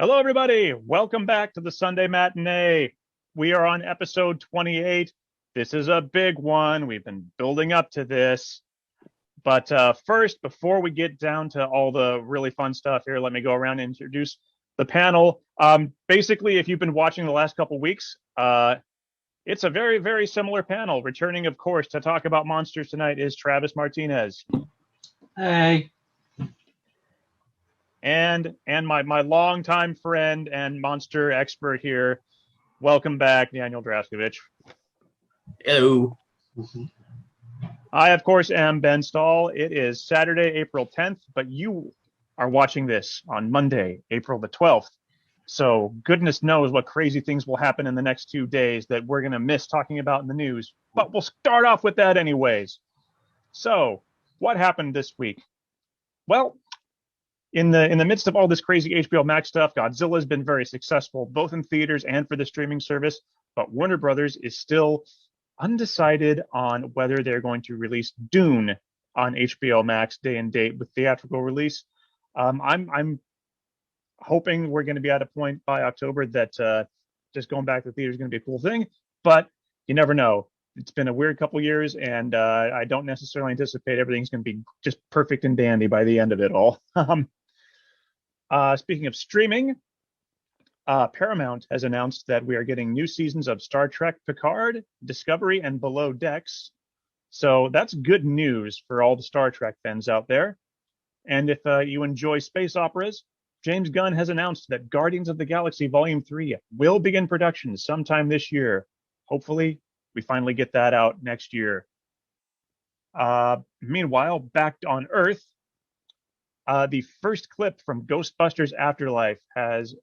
Hello, everybody. Welcome back to the Sunday Matinee. We are on episode 28. This is a big one. We've been building up to this. But first, before we get down to all the really fun stuff here, let me go around and introduce the panel. Basically, if you've been watching the last couple weeks, it's a very, very similar panel. Returning, of course, to talk about monsters tonight is Travis Martinez. Hey. And my longtime friend and monster expert here. Welcome back, Daniel Draskovich. Hello. I, of course, am Ben Stahl. It is Saturday, April 10th, but you are watching this on Monday, April the 12th. So goodness knows what crazy things will happen in the next 2 days that we're going to miss talking about in the news. But we'll start off with that anyways. So what happened this week? Well, in the midst of all this crazy HBO Max stuff, Godzilla has been very successful, both in theaters and for the streaming service. But Warner Brothers is still undecided on whether they're going to release Dune on HBO Max day and date with theatrical release. I'm hoping we're going to be at a point by October that just going back to the theater is going to be a cool thing. But you never know. It's been a weird couple years, and I don't necessarily anticipate everything's going to be just perfect and dandy by the end of it all. Speaking of streaming, Paramount has announced that we are getting new seasons of Star Trek Picard, Discovery, and Below Decks. So that's good news for all the Star Trek fans out there. And if you enjoy space operas, James Gunn has announced that Guardians of the Galaxy Volume 3 will begin production sometime this year. Hopefully, we finally get that out next year. Meanwhile, back on Earth, the first clip from Ghostbusters Afterlife has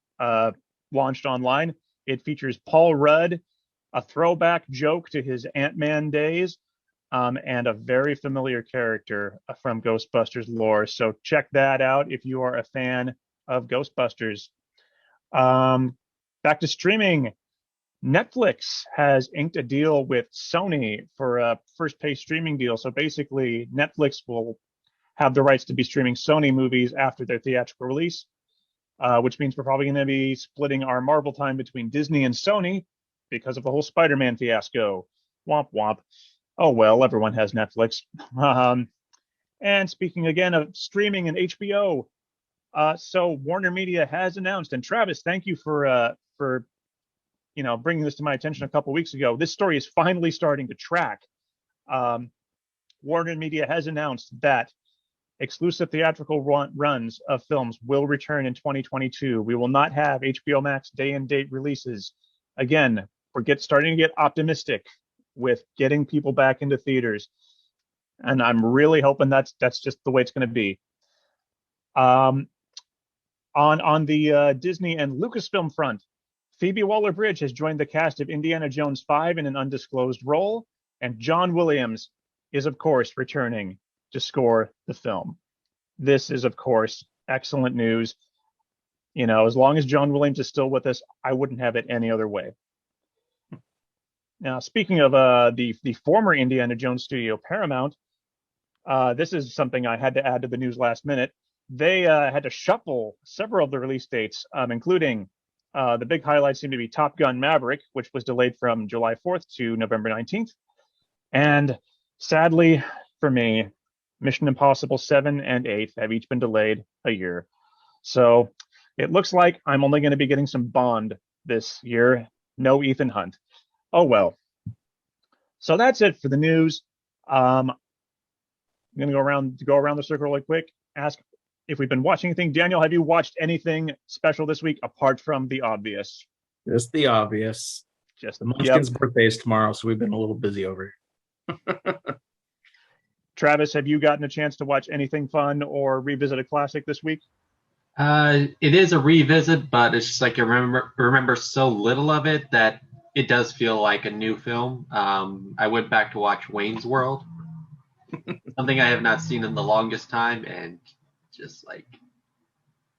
launched online. It features Paul Rudd, a throwback joke to his Ant-Man days, and a very familiar character from Ghostbusters lore. So check that out if you are a fan of Ghostbusters. Back to streaming. Netflix has inked a deal with Sony for a first pay streaming deal. So basically, Netflix will have the rights to be streaming Sony movies after their theatrical release, which means we're probably going to be splitting our Marvel time between Disney and Sony because of the whole Spider-Man fiasco. Womp womp. Oh well, everyone has Netflix. And speaking again of streaming and HBO, so Warner Media has announced, and Travis, thank you for bringing this to my attention a couple weeks ago. This story is finally starting to track. Warner Media has announced that exclusive theatrical runs of films will return in 2022. We will not have HBO Max day and date releases. Again, we're starting to get optimistic with getting people back into theaters, and I'm really hoping that's just the way it's going to be. On the Disney and Lucasfilm front, Phoebe Waller-Bridge has joined the cast of Indiana Jones 5 in an undisclosed role, and John Williams is, of course, returning to score the film. This is, of course, excellent news. You know, as long as John Williams is still with us, I wouldn't have it any other way. Now, speaking of the former Indiana Jones studio, Paramount, this is something I had to add to the news last minute. They had to shuffle several of the release dates, including the big highlights seem to be Top Gun Maverick, which was delayed from July 4th to November 19th. And sadly for me, Mission Impossible 7 and 8 have each been delayed a year. So it looks like I'm only going to be getting some Bond this year. No Ethan Hunt. Oh, well. So that's it for the news. I'm going to go around the circle really quick, ask if we've been watching anything. Daniel, have you watched anything special this week apart from the obvious? Just the obvious. Just the Munchkin's birthday is tomorrow, so we've been a little busy over here. Travis, have you gotten a chance to watch anything fun or revisit a classic this week? It is a revisit, but it's just like I remember so little of it that it does feel like a new film. I went back to watch Wayne's World, something I have not seen in the longest time, and just like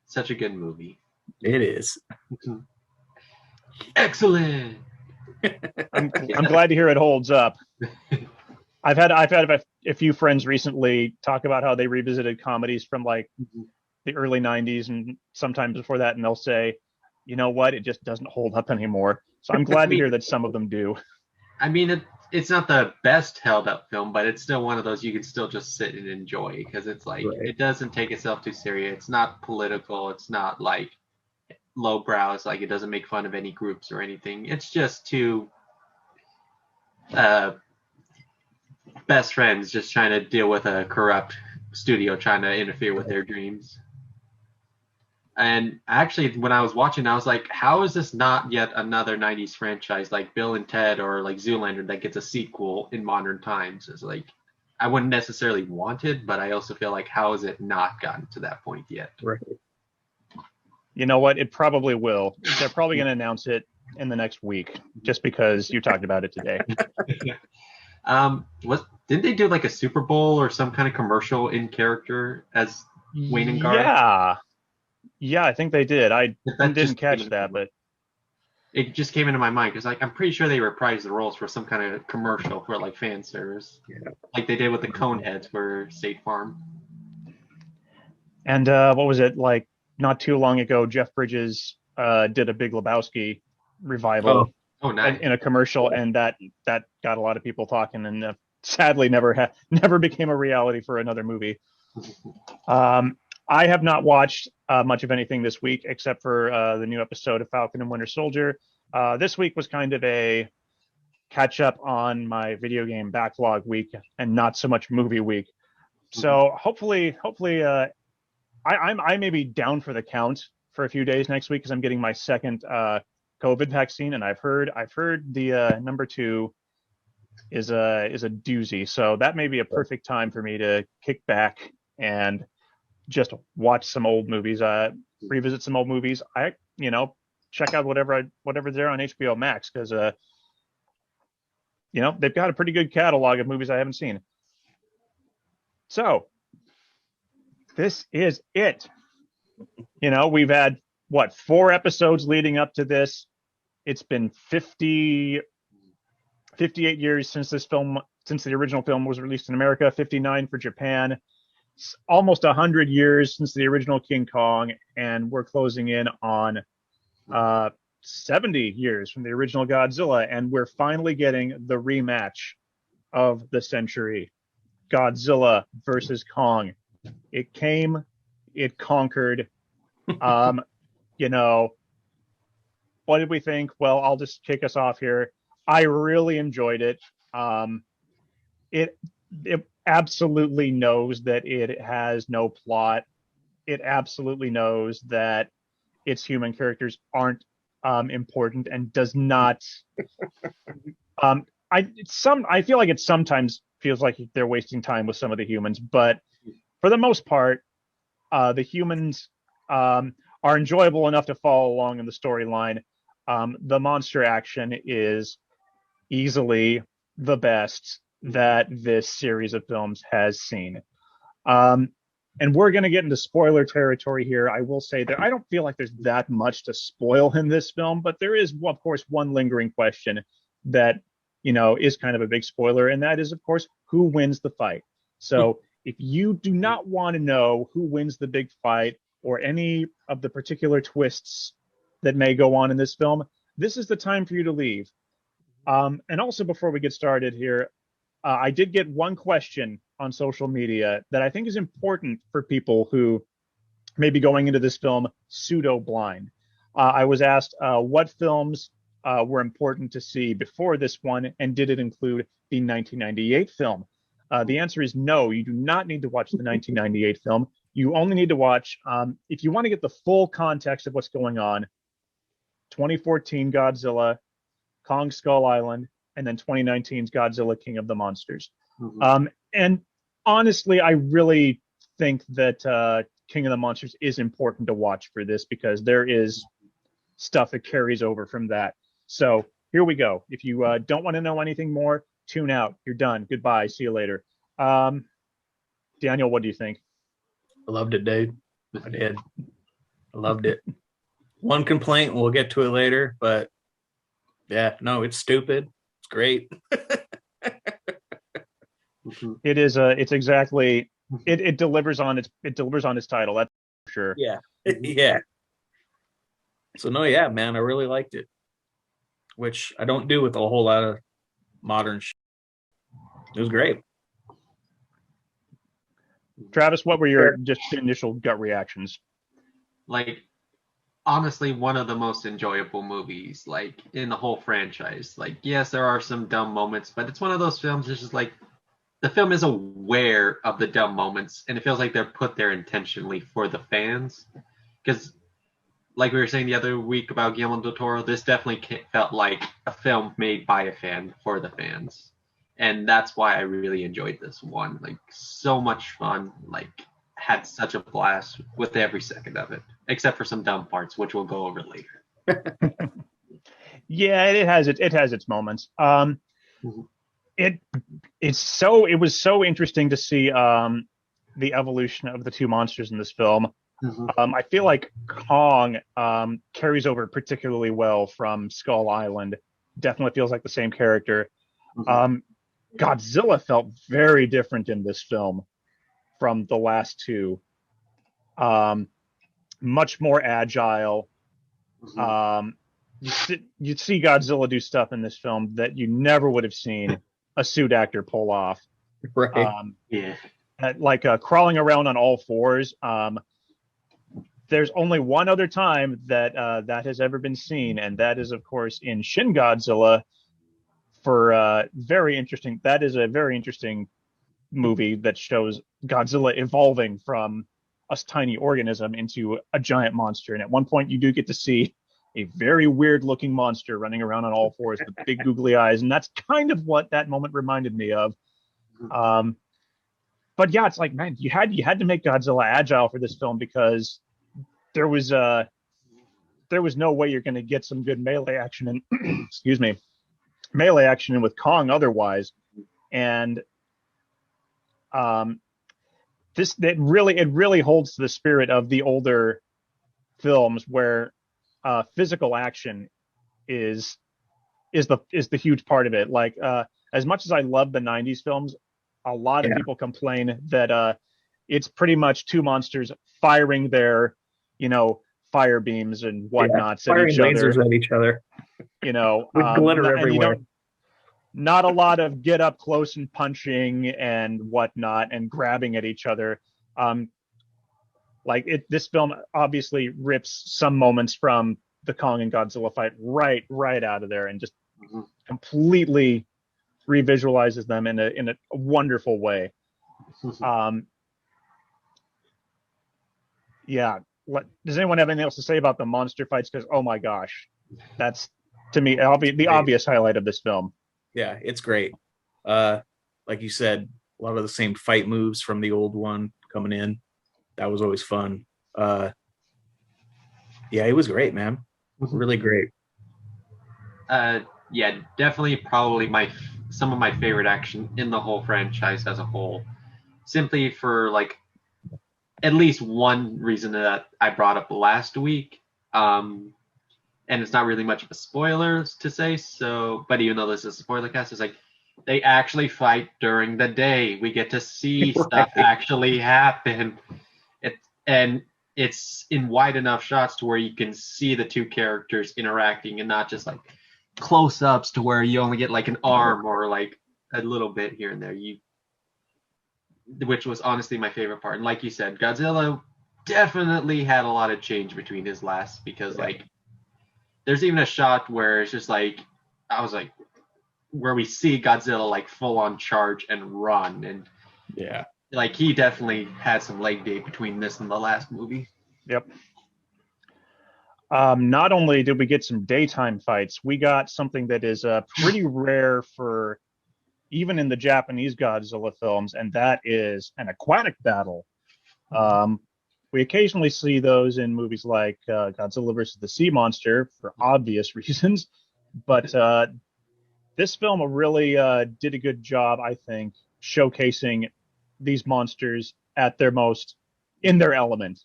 such a good movie. It is. Excellent. I'm glad to hear it holds up. I've had a few friends recently talk about how they revisited comedies from like the early 90s and sometimes before that, and they'll say, you know what? It just doesn't hold up anymore. So I'm glad to hear that some of them do. I mean, it's not the best held up film, but it's still one of those you can still just sit and enjoy because it's like Right. it doesn't take itself too serious. It's not political. It's not like lowbrow. It's like it doesn't make fun of any groups or anything. It's just two best friends just trying to deal with a corrupt studio trying to interfere with their dreams. And actually, when I was watching, I was like, how is this not yet another 90s franchise like Bill and Ted or like Zoolander that gets a sequel in modern times? It's like, I wouldn't necessarily want it, but I also feel like, how has it not gotten to that point yet? Right. Mm-hmm. You know what? It probably will. They're probably going to announce it in the next week just because you talked about it today. Didn't they do like a Super Bowl or some kind of commercial in character as Wayne and Garth? Yeah, I think they did. I That didn't just catch came that, into- but It just came into my mind because like I'm pretty sure they reprised the roles for some kind of commercial for like fan service, like they did with the Coneheads for State Farm. and what was it like? Not too long ago, Jeff Bridges did a Big Lebowski revival Oh, nice. in a commercial, and that got a lot of people talking, and sadly never became a reality for another movie. I have not watched much of anything this week except for the new episode of Falcon and Winter Soldier. This week was kind of a catch up on my video game backlog week and not so much movie week. So hopefully, I may be down for the count for a few days next week because I'm getting my second COVID vaccine, and I've heard the number 2 is a doozy. So that may be a perfect time for me to kick back and just watch some old movies, revisit some old movies. Check out whatever's there on HBO Max because they've got a pretty good catalog of movies I haven't seen. So this is it. We've had 4 episodes leading up to this. It's been 58 years since the original film was released in America, 59 for Japan. Almost 100 years since the original King Kong, and we're closing in on 70 years from the original Godzilla, and we're finally getting the rematch of the century, Godzilla versus Kong. It came, it conquered. What did we think? Well, I'll just kick us off here. I really enjoyed it. It absolutely knows that it has no plot. It absolutely knows that its human characters aren't important and does not. I feel like it sometimes feels like they're wasting time with some of the humans, but for the most part, the humans are enjoyable enough to follow along in the storyline. The monster action is easily the best that this series of films has seen. And we're going to get into spoiler territory here. I will say that I don't feel like there's that much to spoil in this film, but there is, of course, one lingering question that, is kind of a big spoiler, and that is, of course, who wins the fight. So if you do not want to know who wins the big fight or any of the particular twists that may go on in this film, this is the time for you to leave. And also, before we get started here, I did get one question on social media that I think is important for people who may be going into this film pseudo-blind. I was asked what films were important to see before this one, and did it include the 1998 film? The answer is no, you do not need to watch the 1998 film. You only need to watch, if you want to get the full context of what's going on, 2014 Godzilla, Kong Skull Island, and then 2019's Godzilla King of the Monsters. Mm-hmm. And honestly, I really think that King of the Monsters is important to watch for this because there is stuff that carries over from that. So here we go. If you don't want to know anything more, tune out. You're done. Goodbye. See you later. Daniel, what do you think? I loved it, dude. I did. I loved it. One complaint, we'll get to it later, but yeah, no, it's stupid. It's great. It is. It's exactly. It delivers on its title. That's for sure. Yeah. Yeah. So no, yeah, man, I really liked it, which I don't do with a whole lot of modern. It was great. Travis, what were your just initial gut reactions? Like, honestly, one of the most enjoyable movies, like, in the whole franchise. Like, yes, there are some dumb moments, but it's one of those films that's just like, the film is aware of the dumb moments, and it feels like they're put there intentionally for the fans. Because, like we were saying the other week about Guillermo del Toro, this definitely felt like a film made by a fan for the fans. And that's why I really enjoyed this one. Like, so much fun. Like, had such a blast with every second of it, except for some dumb parts, which we'll go over later. Yeah, it has its moments. Mhm. It it was so interesting to see the evolution of the two monsters in this film. Mhm. I feel like Kong carries over particularly well from Skull Island. Definitely feels like the same character. Mhm. Godzilla felt very different in this film from the last two. Um, Much more agile. Mhm. You'd see Godzilla do stuff in this film that you never would have seen a suit actor pull off. Right. Yeah. Like crawling around on all fours. There's only one other time that that has ever been seen, and that is, of course, in Shin Godzilla. For very interesting. That is a very interesting movie that shows Godzilla evolving from a tiny organism into a giant monster. And at one point, you do get to see a very weird looking monster running around on all fours with big googly eyes. And that's kind of what that moment reminded me of. Um, but yeah, it's like, man, you had to make Godzilla agile for this film because there was there was no way you're going to get some good melee action in excuse me, melee action in with Kong otherwise. And um, it really holds the spirit of the older films where physical action is is the huge part of it. Like as much as I love the '90s films, a lot of Yeah. people complain that it's pretty much two monsters firing their, you know, fire beams and Yeah. whatnots at Firing each other. lasers at each other You know, with glitter and you everywhere. don't not a lot of get up close and punching and whatnot and grabbing at each other. Um, this film obviously rips some moments from the Kong and Godzilla fight right out of there and just Mhm. completely revisualizes them in a wonderful way. Um, yeah. Does anyone have anything else to say about the monster fights? Because oh my gosh, that's to me the Great. obvious highlight of this film. Yeah, it's great. Uh, like you said, a lot of the same fight moves from the old one coming in. That was always fun. Yeah, it was great, man. Really great. Yeah, definitely, probably some of my favorite action in the whole franchise as a whole. Simply for like at least one reason that I brought up last week. And it's not really much of a spoiler to say so, but even though this is a spoiler cast, it's like they actually fight during the day. We get to see Right. stuff actually happen. And it's in wide enough shots to where you can see the two characters interacting and not just like close ups to where you only get like an arm or like a little bit here and there. Which was honestly my favorite part. And like you said, Godzilla definitely had a lot of change between his last because like there's even a shot where it's just like I was like where we see Godzilla like full on charge and run and Yeah. like he definitely had some leg day between this and the last movie. Yep. Not only did we get some daytime fights, we got something that is pretty rare for even in the Japanese Godzilla films, and that is an aquatic battle. Um, we occasionally see those in movies like Godzilla versus the Sea Monster for obvious reasons, but this film really did a good job, I think, showcasing these monsters at their most in their element.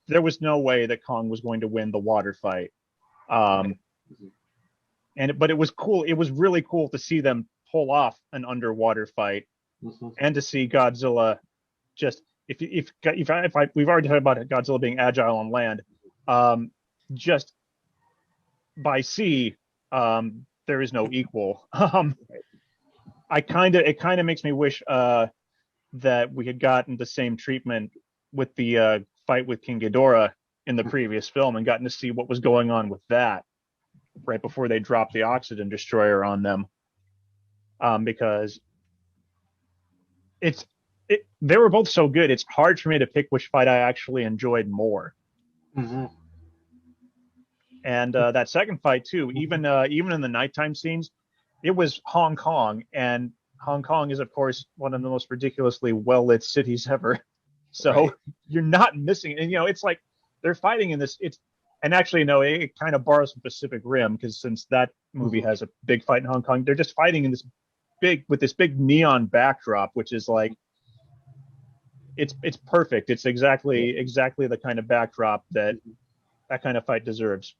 There was no way that Kong was going to win the water fight. But it was cool. It was really cool to see them pull off an underwater fight and to see Godzilla just if we've already talked about Godzilla being agile on land. just by sea, there is no equal. It kind of makes me wish that we had gotten the same treatment with the fight with King Ghidorah in the previous film and gotten to see what was going on with that right before they dropped the oxygen destroyer on them. Because they were both so good. It's hard for me to pick which fight I actually enjoyed more. Mm-hmm. And that second fight too, even in the nighttime scenes, it was Hong Kong, and Hong Kong is of course one of the most ridiculously well lit cities ever. So Right. you're not missing, and it's like they're fighting in this. And actually no, it kind of borrows from Pacific Rim, because since that movie has a big fight in Hong Kong, they're just fighting in this big neon backdrop, which is like it's perfect. It's exactly the kind of backdrop that kind of fight deserves.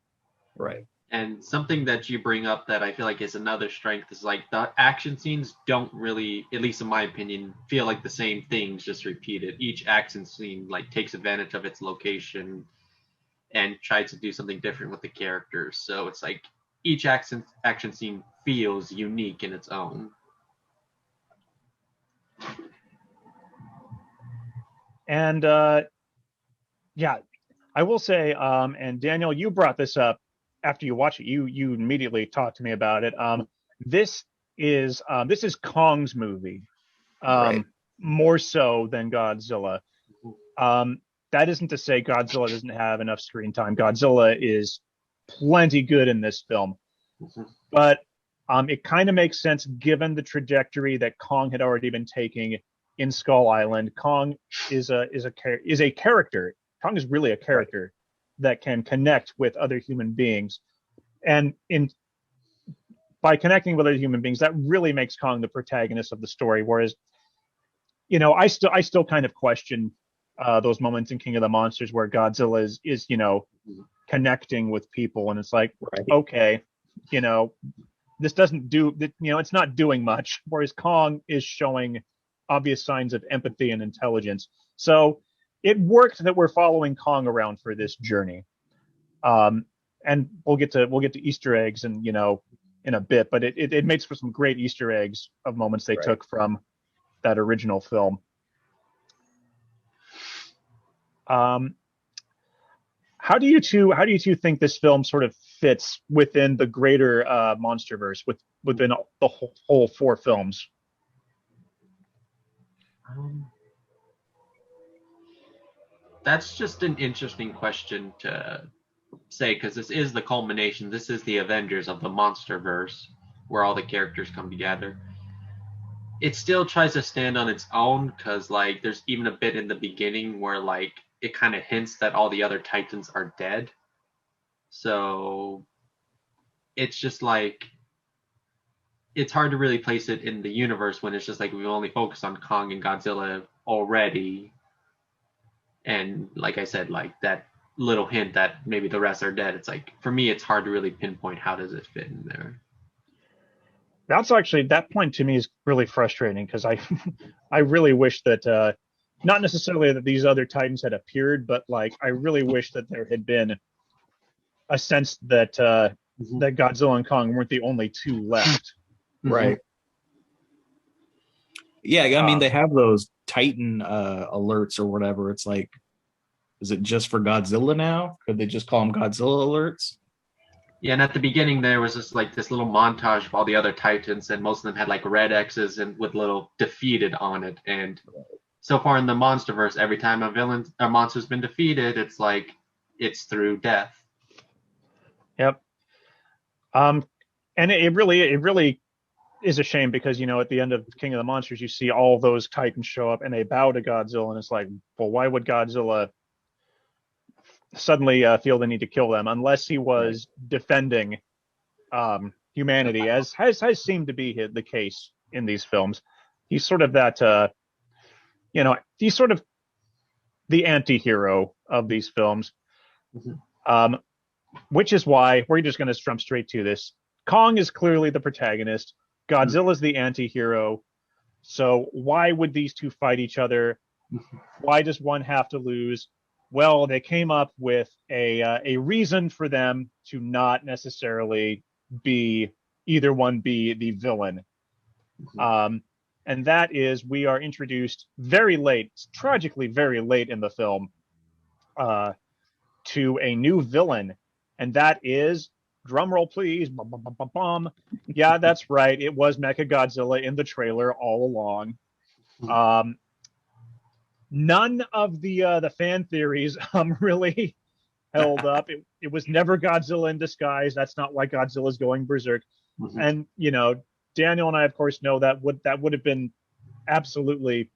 Right. And something that you bring up that I feel like is another strength is like the action scenes don't really, at least in my opinion, feel like the same things just repeated. Each action scene like takes advantage of its location and tries to do something different with the characters. So it's like each action scene feels unique in its own. And yeah, I will say, and Daniel, you brought this up after you watch it. You immediately talked to me about it. This is Kong's movie, Right. more so than Godzilla. That isn't to say Godzilla doesn't have enough screen time. Godzilla is plenty good in this film, but it kind of makes sense given the trajectory that Kong had already been taking in Skull Island. Kong is a character. Kong is really a character that can connect with other human beings, and by connecting with other human beings, that really makes Kong the protagonist of the story. Whereas, I still kind of question those moments in King of the Monsters where Godzilla is connecting with people, and it's like, okay, this doesn't do that. It's not doing much. Whereas Kong is showing obvious signs of empathy and intelligence. So it worked that we're following Kong around for this journey. And we'll get to Easter eggs and in a bit, but it makes for some great Easter eggs of moments they took from that original film. How do you two think this film sort of fits within the greater Monsterverse, within the whole four films? That's just an interesting question to say, because this is the culmination. This is the Avengers of the Monsterverse, where all the characters come together. It still tries to stand on its own, because like there's even a bit in the beginning where like it kind of hints that all the other Titans are dead. So it's just like it's hard to really place it in the universe when it's just like we only focus on Kong and Godzilla already. And like I said, like that little hint that maybe the rest are dead, it's like for me it's hard to really pinpoint how does it fit in there. That's actually, that point to me is really frustrating, because I really wish that not necessarily that these other Titans had appeared, but like I really wish that there had been a sense that that Godzilla and Kong weren't the only two left. Right. Yeah, I mean they have those Titan alerts or whatever. It's like, is it just for Godzilla now? Could they just call them Godzilla alerts? Yeah, and at the beginning there was just like this little montage of all the other Titans, and most of them had like red X's and with little defeated on it. And so far in the Monsterverse, every time a monster's been defeated, it's like it's through death. Yep. And it really is a shame, because at the end of King of the Monsters, you see all those Titans show up and they bow to Godzilla, and it's like, well, why would Godzilla suddenly feel the need to kill them unless he was defending humanity, as has seemed to be the case in these films. He's sort of that, he's sort of the anti-hero of these films, which is why we're just going to jump straight to this. Kong is clearly the protagonist. Godzilla's the anti-hero. So why would these two fight each other? Why does one have to lose? well, they came up with a reason for them to not necessarily be the villain. And that is, we are introduced very late, tragically very late in the film, to a new villain, and that is, drumroll please, bum, bum, bum, bum, bum. Yeah, that's right. It was Mechagodzilla in the trailer all along. None of the fan theories really held up. It was never Godzilla in disguise. That's not why Godzilla's going berserk. And Daniel and I, of course, know that would have been absolutely,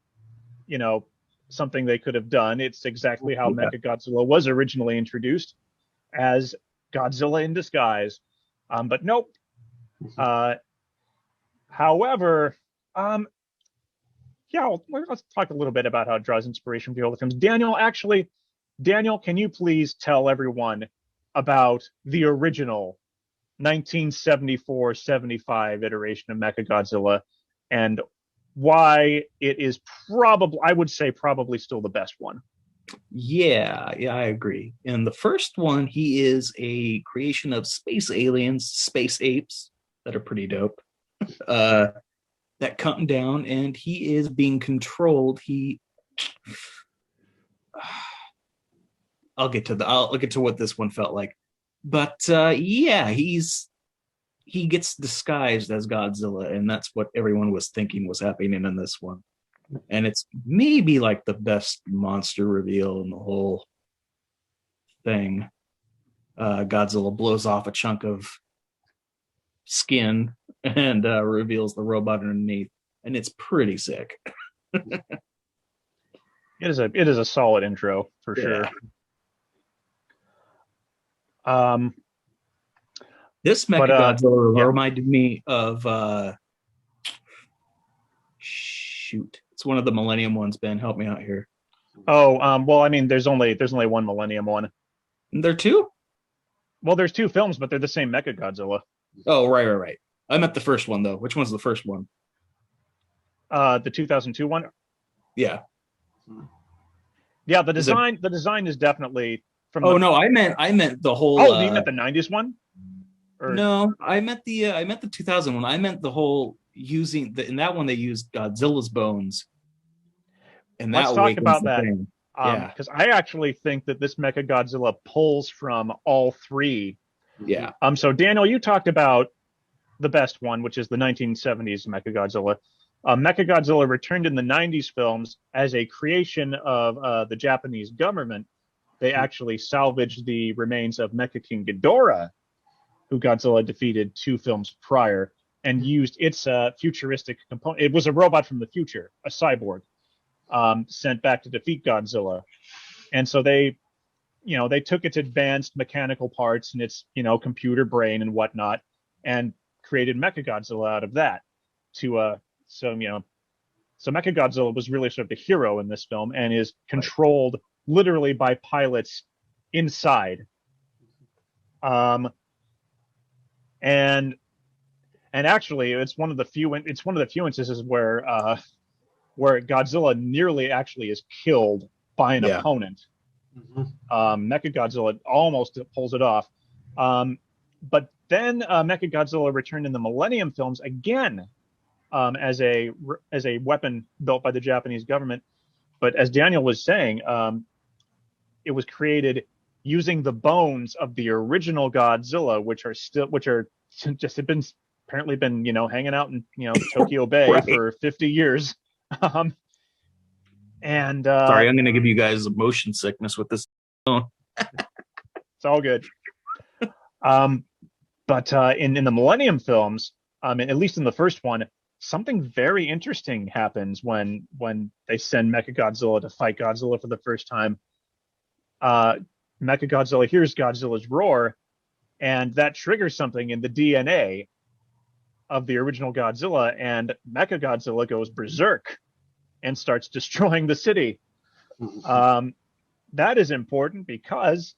something they could have done. It's exactly how Mechagodzilla was originally introduced, as Godzilla in disguise. But nope. However, let's talk a little bit about how it draws inspiration from the older films. Daniel, can you please tell everyone about the original 1974-75 iteration of Mechagodzilla and why it is probably still the best one? Yeah, I agree. In the first one, he is a creation of space aliens, space apes that are pretty dope. That come down, and he is being controlled. I'll get to what this one felt like, but he gets disguised as Godzilla, and that's what everyone was thinking was happening in this one. And it's maybe like the best monster reveal in the whole thing. Godzilla blows off a chunk of skin and reveals the robot underneath, and it's pretty sick. It is a solid intro for sure. This Mechagodzilla reminded me of it's one of the Millennium ones. Ben, help me out here. Well, I mean, there's only one Millennium one. There are two? Well, there's two films, but they're the same Mechagodzilla. Oh, right. I meant the first one though. Which one's the first one? The 2002 one. Yeah. Yeah, the design is definitely from. No, I meant the whole. Oh, you meant the 90s one? No, I meant the 2000 one. I meant the whole in that one they used Godzilla's bones. And let's talk about that. Because I actually think that this Mechagodzilla pulls from all three. Yeah. So Daniel, you talked about the best one, which is the 1970s Mechagodzilla. Mechagodzilla returned in the 90s films as a creation of the Japanese government. They actually salvaged the remains of Mecha King Ghidorah, who Godzilla defeated 2 films prior, and used its futuristic component. It was a robot from the future, a cyborg, sent back to defeat Godzilla. And so they took its advanced mechanical parts and its, computer brain and whatnot, and created Mechagodzilla out of that. So Mechagodzilla was really sort of the hero in this film, and is controlled literally by pilots inside. And actually, it's one of the few instances where Godzilla nearly actually is killed by an opponent. Mechagodzilla almost pulls it off. But then Mechagodzilla returned in the Millennium films again, as a weapon built by the Japanese government. But as Daniel was saying, it was created using the bones of the original Godzilla, which have been apparently hanging out in Tokyo Bay right. for 50 years. Sorry, I'm going to give you guys motion sickness with this. It's all good. But in the Millennium films, at least in the first one, something very interesting happens when they send Mechagodzilla to fight Godzilla for the first time. Mechagodzilla hears Godzilla's roar, and that triggers something in the DNA of the original Godzilla, and Mechagodzilla goes berserk and starts destroying the city. That is important because,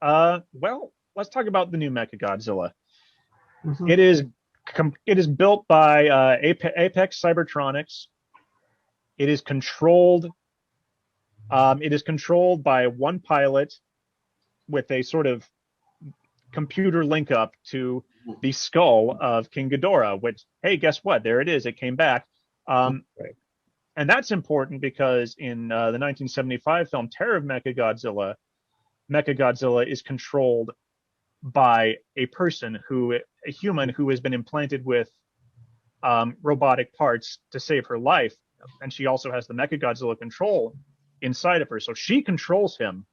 let's talk about the new Mechagodzilla. It is built by Apex Cybertronics. It is controlled It is controlled by one pilot with a sort of computer link up to the skull of King Ghidorah, which, hey, guess what? There it is. It came back. Right. And that's important because in the 1975 film Terror of Mechagodzilla, Mechagodzilla is controlled by a human who has been implanted with robotic parts to save her life. And she also has the Mechagodzilla control inside of her. So she controls him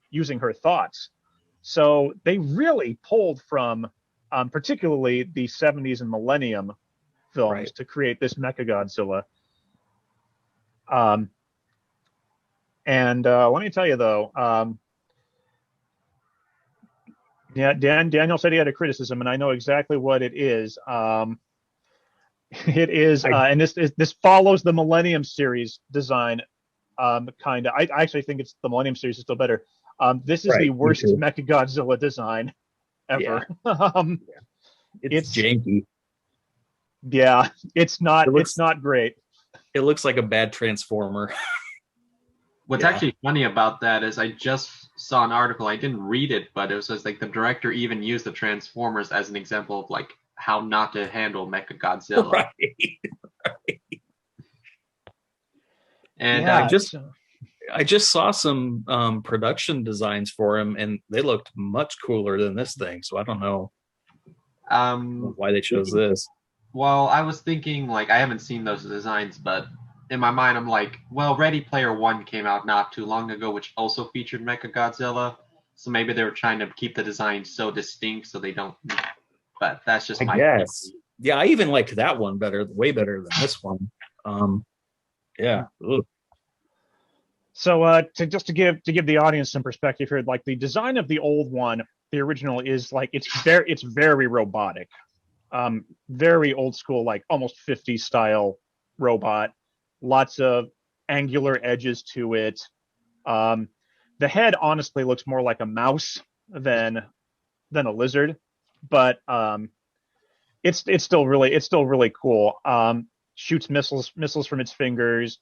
using her thoughts. So they really pulled from particularly the 70s and Millennium films to create this Mechagodzilla. And let me tell you, though, Daniel said he had a criticism, and I know exactly what it is. It is, and this follows the Millennium series design, kind of. I actually think it's the Millennium series is still better. This is the worst Mechagodzilla design ever. Yeah. It's janky. Yeah, it's not great. It looks like a bad Transformer. What's actually funny about that is I just saw an article. I didn't read it, but it was just like the director even used the Transformers as an example of like how not to handle Mechagodzilla. Right. And I just saw some production designs for him, and they looked much cooler than this thing. So I don't know why they chose this. Well, I was thinking, like, I haven't seen those designs, but in my mind, I'm like, well, Ready Player One came out not too long ago, which also featured Mechagodzilla. So maybe they were trying to keep the design so distinct so they don't. But that's just my guess. Yeah, I even liked that one way better than this one. Yeah. Ugh. So to give the audience some perspective here, like the design of the old one, the original is like it's very robotic, very old school, like almost 50s style robot. Lots of angular edges to it. The head honestly looks more like a mouse than a lizard, but it's still really cool. Shoots missiles from its fingers,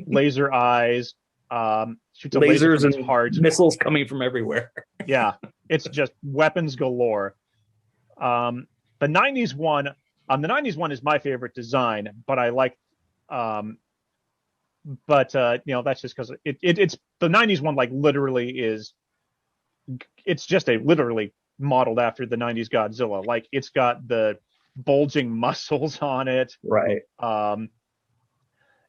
laser eyes. Shoots a laser from its heart. Missiles coming from everywhere. Yeah, it's just weapons galore. The 90s one is my favorite design, but I like that's just because it's the 90s one, like literally is, it's just literally modeled after the 90s Godzilla. Like it's got the bulging muscles on it. Right.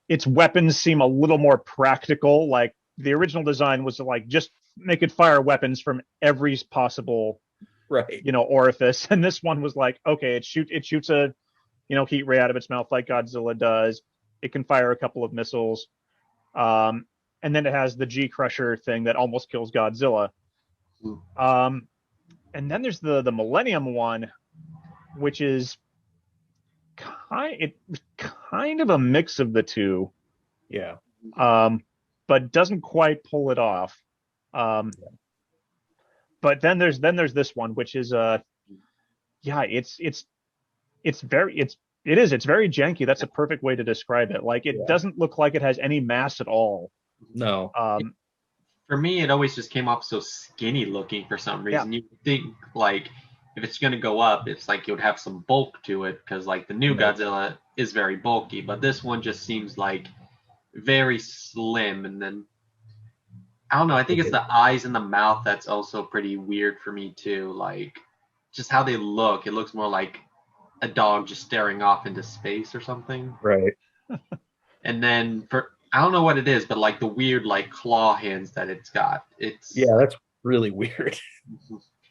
Its weapons seem a little more practical. Like the original design was like just make it fire weapons from every possible orifice, and this one was like, okay, it shoots a heat ray out of its mouth like Godzilla does. It can fire a couple of missiles, and then it has the G Crusher thing that almost kills Godzilla. And then there's the Millennium one, which is kind of a mix of the two. Yeah. But doesn't quite pull it off. But then there's this one, which is it's very janky. That's a perfect way to describe it. Like it doesn't look like it has any mass at all. No. For me, it always just came off so skinny looking for some reason. You think like if it's going to go up, it's like it would have some bulk to it because like the new Godzilla is very bulky, but this one just seems like very slim. And then I don't know, I think it's the eyes and the mouth that's also pretty weird for me too. Like just how they look, it looks more like a dog just staring off into space or something. Right. And then I don't know what it is, but like the weird like claw hands that it's got. That's really weird.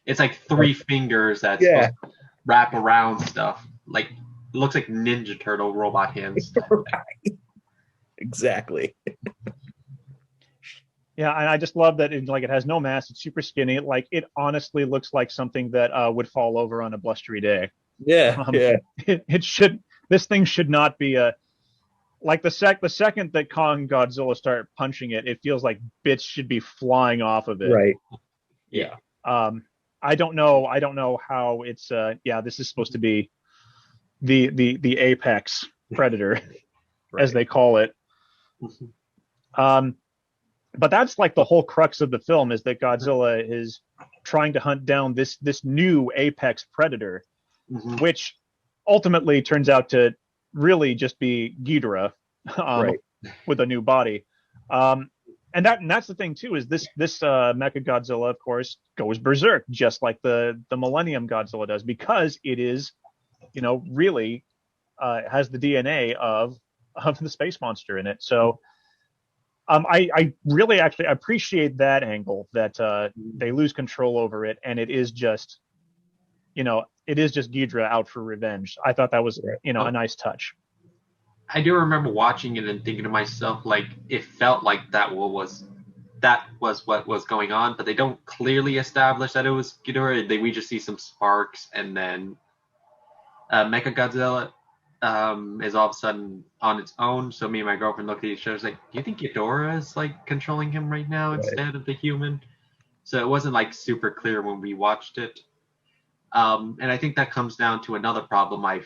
It's like 3 fingers that's supposed to wrap around stuff. Like it looks like Ninja Turtle robot hands. Right. Exactly. Yeah, and I just love that it has no mass. It's super skinny. Like it honestly looks like something that would fall over on a blustery day. Yeah. This thing should not be like the second that Kong and Godzilla start punching it, it feels like bits should be flying off of it. Right. Yeah. I don't know how it's this is supposed to be the apex predator as they call it. but that's like the whole crux of the film, is that Godzilla is trying to hunt down this new apex predator, which ultimately turns out to really just be Ghidorah, Right. with a new body. And that's the thing too, is this Mechagodzilla, of course, goes berserk just like the Millennium Godzilla does, because it is, really has the DNA of the space monster in it. So I really actually appreciate that angle, that they lose control over it, and it is just Ghidorah out for revenge. I thought that was a nice touch. I do remember watching it and thinking to myself, like, it felt like that was what was going on, but they don't clearly establish that it was Ghidorah. We just see some sparks, and then Mechagodzilla is all of a sudden on its own. So me and my girlfriend looked at each other, like, do you think Ghidorah is like controlling him right now instead of the human? So it wasn't like super clear when we watched it. And I think that comes down to another problem I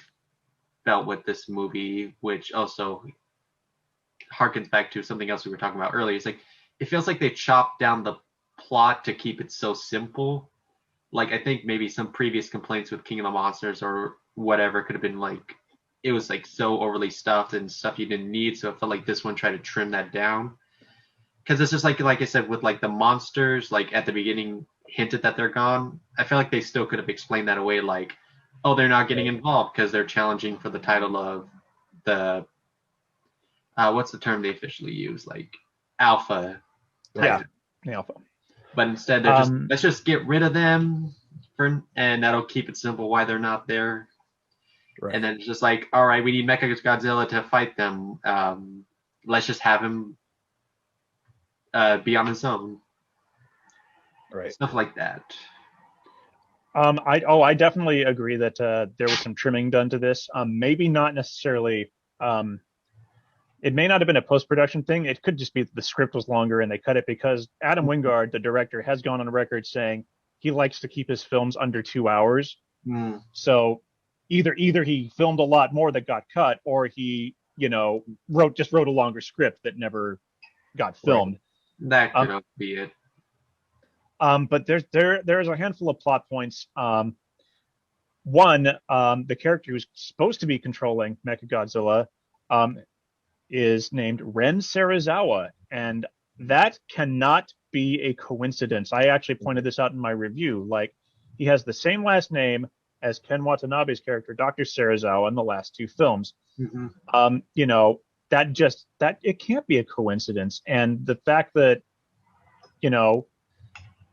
felt with this movie, which also harkens back to something else we were talking about earlier. It's like, it feels like they chopped down the plot to keep it so simple. Like, I think maybe some previous complaints with King of the Monsters or whatever could have been like, it was like so overly stuffed and stuff you didn't need. So it felt like this one tried to trim that down. Because it's just like I said, with like the monsters, like at the beginning hinted that they're gone. I feel like they still could have explained that away, like, oh, they're not getting involved because they're challenging for the title of the what's the term they officially use, like alpha titan. Yeah, alpha. But instead they're let's just get rid of them and that'll keep it simple why they're not there. Right. And then it's just like, all right, we need Mechagodzilla to fight them. Let's just have him be on his own. Right. Stuff like that. I definitely agree that there was some trimming done to this. Maybe not necessarily. It may not have been a post-production thing. It could just be the script was longer and they cut it, because Adam Wingard, the director, has gone on record saying he likes to keep his films under 2 hours. So either he filmed a lot more that got cut, or he wrote a longer script that never got filmed. Right. That could be it. But there's a handful of plot points. One, the character who's supposed to be controlling Mechagodzilla is named Ren Serizawa, and that cannot be a coincidence. I actually pointed this out in my review. Like, he has the same last name as Ken Watanabe's character, Dr. Serizawa, in the last 2 films. That it can't be a coincidence. And the fact that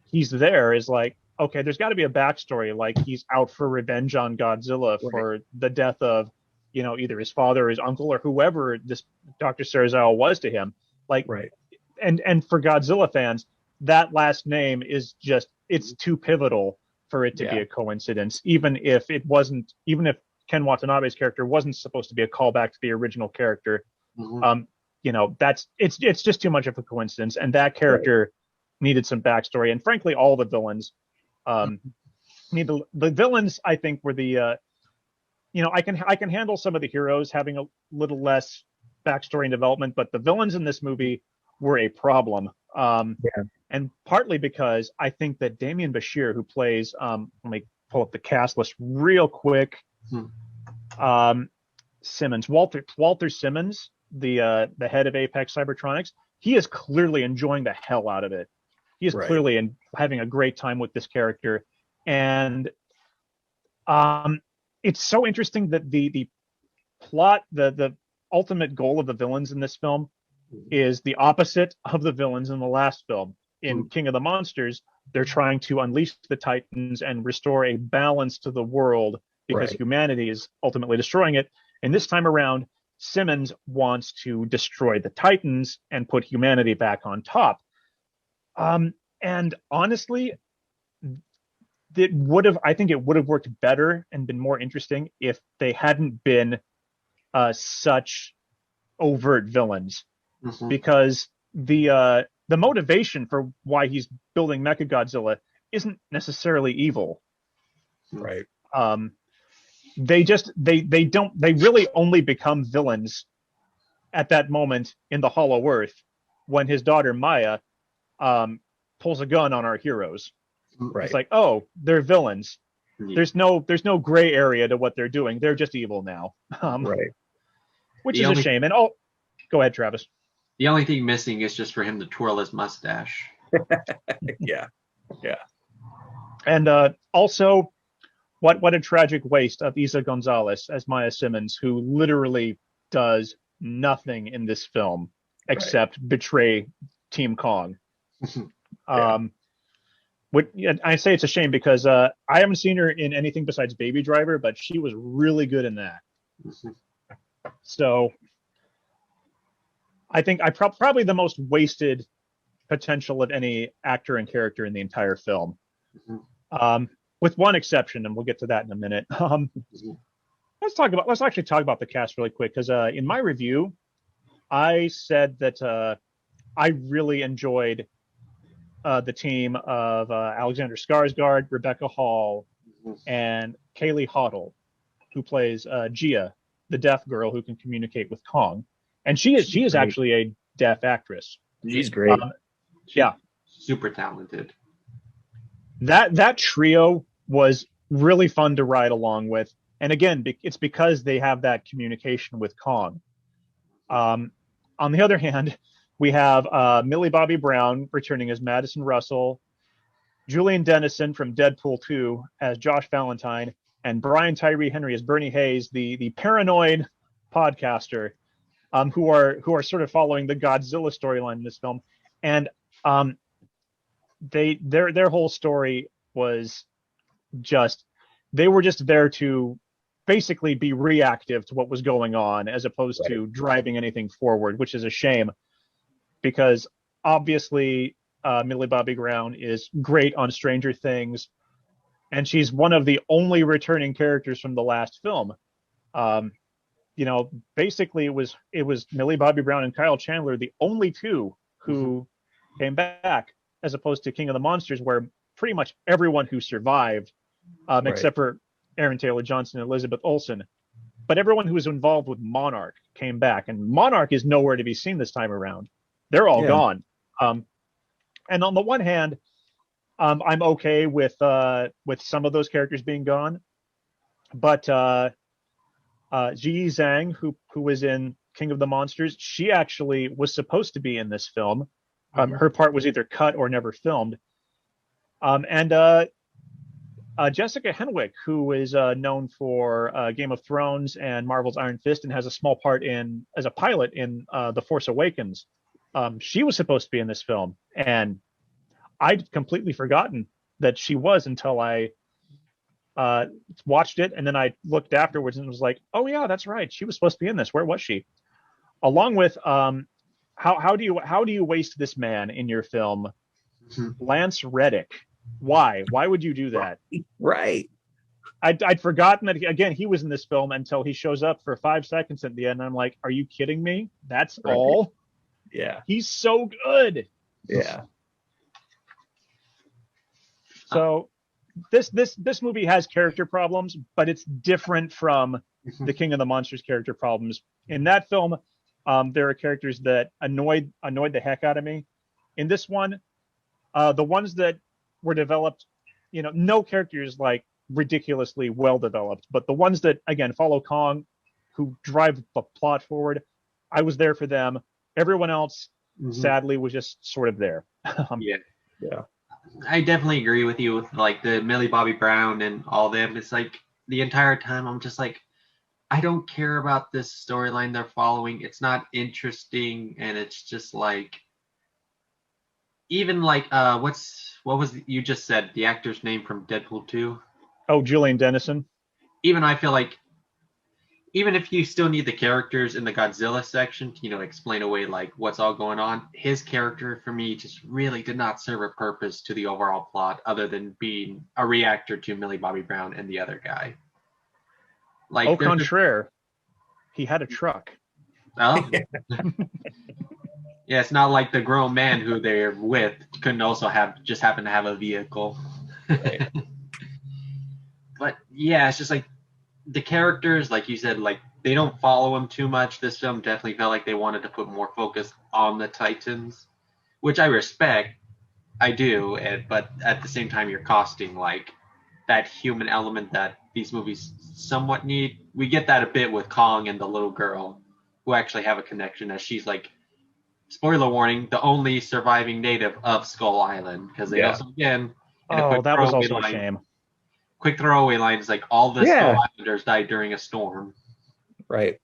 he's there is like, okay, there's got to be a backstory. Like, he's out for revenge on Godzilla for the death of, either his father or his uncle or whoever this Dr. Serizawa was to him. Like, and for Godzilla fans, that last name is just, it's too pivotal for it to be a coincidence. Even if Ken Watanabe's character wasn't supposed to be a callback to the original character, it's just too much of a coincidence. And that character needed some backstory, and frankly, all the villains need the villains. I think were the I can handle some of the heroes having a little less backstory and development, but the villains in this movie were a problem. And partly because I think that Damian Bashir, who plays, let me pull up the cast list real quick. Simmons, Walter Simmons, the head of Apex Cybertronics, he is clearly enjoying the hell out of it. He is clearly having a great time with this character. And it's so interesting that the plot, the ultimate goal of the villains in this film is the opposite of the villains in the last film. In King of the Monsters, they're trying to unleash the Titans and restore a balance to the world because humanity is ultimately destroying it. And this time around, Simmons wants to destroy the Titans and put humanity back on top. And honestly, I think it would have worked better and been more interesting if they hadn't been such overt villains, because the motivation for why he's building Mechagodzilla isn't necessarily evil. They really only become villains at that moment in the Hollow Earth when his daughter Maya pulls a gun on our heroes. Right. It's like, oh, they're villains. Yeah. There's no gray area to what they're doing. They're just evil now. Right. Which The is only- a shame. And go ahead, Travis. The only thing missing is just for him to twirl his mustache. Yeah. And also, what a tragic waste of Isa Gonzalez as Maya Simmons, who literally does nothing in this film except betray Team Kong. I say it's a shame because I haven't seen her in anything besides Baby Driver, but she was really good in that. So I think probably the most wasted potential of any actor and character in the entire film. With one exception, and we'll get to that in a minute. Let's actually talk about the cast really quick, because in my review, I said that I really enjoyed the team of Alexander Skarsgård, Rebecca Hall, and Kaylee Hoddle, who plays Jia, the deaf girl who can communicate with Kong, and she is actually a deaf actress. She's great. Yeah, super talented. That trio was really fun to ride along with, and again, it's because they have that communication with Kong. On the other hand, we have Millie Bobby Brown returning as Madison Russell, Julian Dennison from Deadpool 2 as Josh Valentine, and Brian Tyree Henry as Bernie Hayes, the paranoid podcaster, who are sort of following the Godzilla storyline in this film. And their whole story was they were just there to basically be reactive to what was going on, as opposed to driving anything forward, which is a shame, because obviously Millie Bobby Brown is great on Stranger Things, and she's one of the only returning characters from the last film. Basically it was Millie Bobby Brown and Kyle Chandler, the only two who came back, as opposed to King of the Monsters, where pretty much everyone who survived, except for Aaron Taylor Johnson and Elizabeth Olsen, but everyone who was involved with Monarch came back, and Monarch is nowhere to be seen this time around. They're all gone. And on the one hand, I'm okay with some of those characters being gone, but Jie Zhang, who was in King of the Monsters, she actually was supposed to be in this film. Her part was either cut or never filmed. And Jessica Henwick, who is known for Game of Thrones and Marvel's Iron Fist, and has a small part as a pilot in The Force Awakens. She was supposed to be in this film, and I'd completely forgotten that she was until I watched it, and then I looked afterwards and was like, oh yeah, that's right, she was supposed to be in this. Where was she? Along with how do you waste this man in your film? Lance Reddick. Why would you do that? Right. I'd forgotten that, again, he was in this film until he shows up for 5 seconds at the end, and I'm like, are you kidding me? That's all? Yeah. He's so good. Yeah. So this movie has character problems, but it's different from the King of the Monsters character problems. In that film, there are characters that annoyed the heck out of me. In this one, the ones that were developed, no characters like ridiculously well developed, but the ones that, again, follow Kong, who drive the plot forward, I was there for them. Everyone else, sadly, was just sort of there. Yeah. I definitely agree with you with like the Millie Bobby Brown and all them. It's like the entire time I'm just like, I don't care about this storyline they're following. It's not interesting, and it's just like, even like what was you just said, the actor's name from Deadpool 2? Oh, Julian Dennison. Even I feel like, even if you still need the characters in the Godzilla section to, explain away like what's all going on, his character for me just really did not serve a purpose to the overall plot, other than being a reactor to Millie Bobby Brown and the other guy. Like, au contraire, he had a truck. Oh. Yeah, it's not like the grown man who they're with couldn't also just happen to have a vehicle. But yeah, it's just like the characters, like you said, like they don't follow him too much. This film definitely felt like they wanted to put more focus on the Titans, which I respect. I do, but at the same time, you're costing like that human element that these movies somewhat need. We get that a bit with Kong and the little girl, who actually have a connection, as she's like, spoiler warning, the only surviving native of Skull Island, because they also, again, in a Oh, quick that was throwaway also a line, shame. is like all the Skull Islanders died during a storm. Right.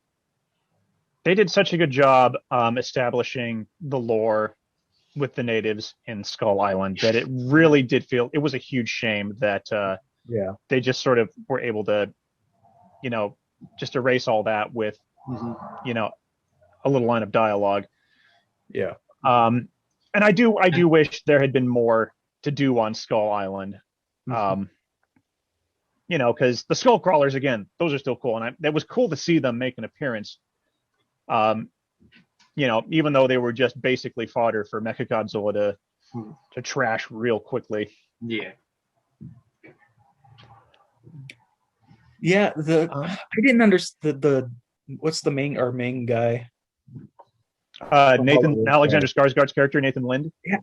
They did such a good job establishing the lore with the natives in Skull Island that it really did feel it was a huge shame that they just sort of were able to, just erase all that with, a little line of dialogue. Yeah. And I do wish there had been more to do on Skull Island. Because the skull crawlers, again, those are still cool, and it was cool to see them make an appearance. Even though they were just basically fodder for Mechagodzilla to trash real quickly. Yeah. Yeah, I didn't understand the what's the our main guy? Nathan Alexander Skarsgård's character, Nathan Lind. Yeah,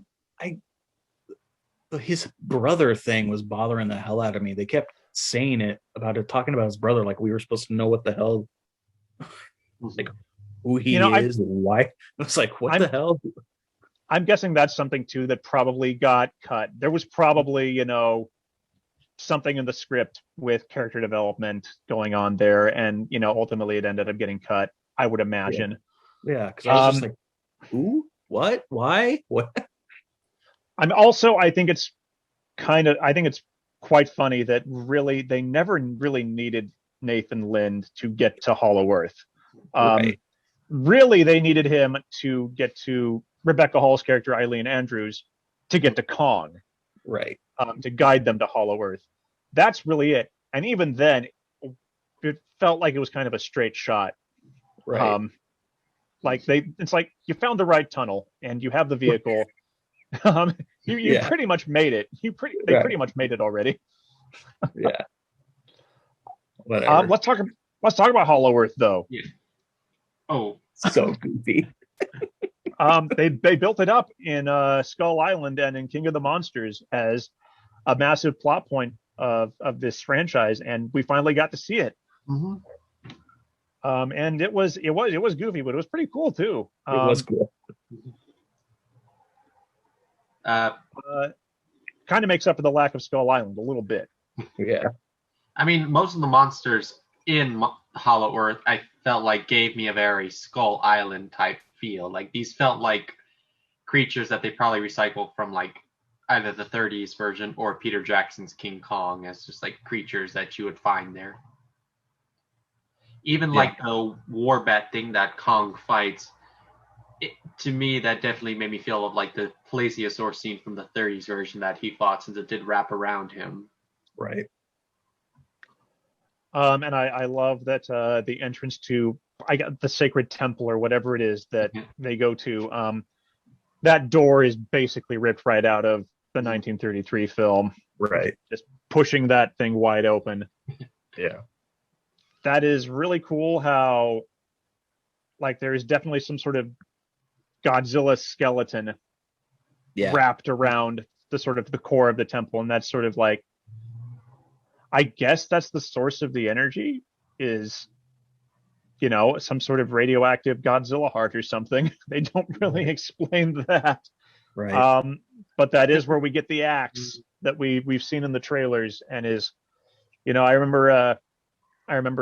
his brother thing was bothering the hell out of me. They kept saying talking about his brother, like we were supposed to know what the hell, like who he is and why. I was like, what the hell? I'm guessing that's something too that probably got cut. There was probably, something in the script with character development going on there, and ultimately it ended up getting cut, I would imagine. Yeah, because I was just like, who? What? Why? What? I think it's quite funny that really they never really needed Nathan Lind to get to Hollow Earth. Right. Really, they needed him to get to Rebecca Hall's character, Eileen Andrews, to get to Kong. Right. To guide them to Hollow Earth. That's really it. And even then, it felt like it was kind of a straight shot. Right. It's like you found the right tunnel and you have the vehicle. You pretty much made it. They pretty much made it already. Yeah. Whatever. Let's talk about Hollow Earth though. Yeah. Oh, so goofy. They built it up in Skull Island and in King of the Monsters as a massive plot point of this franchise, and we finally got to see it. And it was goofy, but it was pretty cool too. It was cool. Kind of makes up for the lack of Skull Island a little bit. Yeah. I mean, most of the monsters in Hollow Earth, I felt like gave me a very Skull Island type feel. Like these felt like creatures that they probably recycled from like either the 30s version or Peter Jackson's King Kong as just like creatures that you would find there. Even like the war bat thing that Kong fights, to me, that definitely made me feel of like the plesiosaur scene from the 30s version that he fought, since it did wrap around him. Right. And I love that the entrance to the Sacred Temple or whatever it is that they go to, that door is basically ripped right out of the 1933 film. Right. Just pushing that thing wide open. Yeah. That is really cool how, like, there is definitely some sort of Godzilla skeleton wrapped around the sort of the core of the temple. And that's sort of like, I guess that's the source of the energy is, some sort of radioactive Godzilla heart or something. They don't really explain that. Right. But that is where we get the axe that we've seen in the trailers, and is, I remember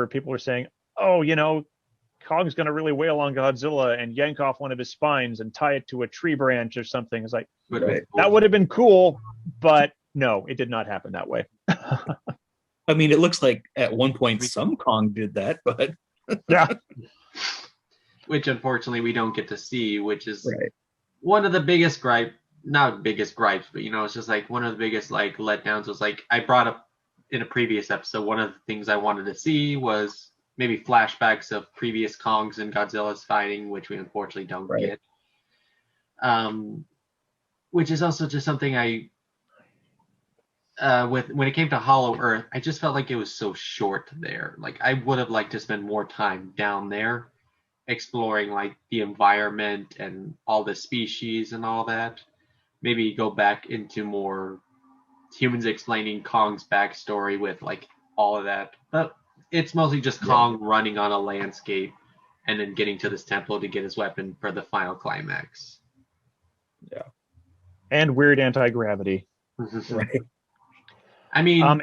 people were saying, oh, Kong's going to really wail on Godzilla and yank off one of his spines and tie it to a tree branch or something. It's like, that would have been cool, but no, it did not happen that way. I mean, it looks like at one point some Kong did that, but yeah. Which unfortunately we don't get to see, which is one of the biggest gripes, not biggest gripes, but it's just like one of the biggest like letdowns was like I brought up in a previous episode, one of the things I wanted to see was maybe flashbacks of previous Kongs and Godzilla's fighting, which we unfortunately don't get. Which is also just something when it came to Hollow Earth, I just felt like it was so short there. Like I would have liked to spend more time down there exploring like the environment and all the species and all that. Maybe go back into more humans explaining Kong's backstory with like all of that. But it's mostly just Kong running on a landscape and then getting to this temple to get his weapon for the final climax. Yeah. And weird anti-gravity. Right. I mean,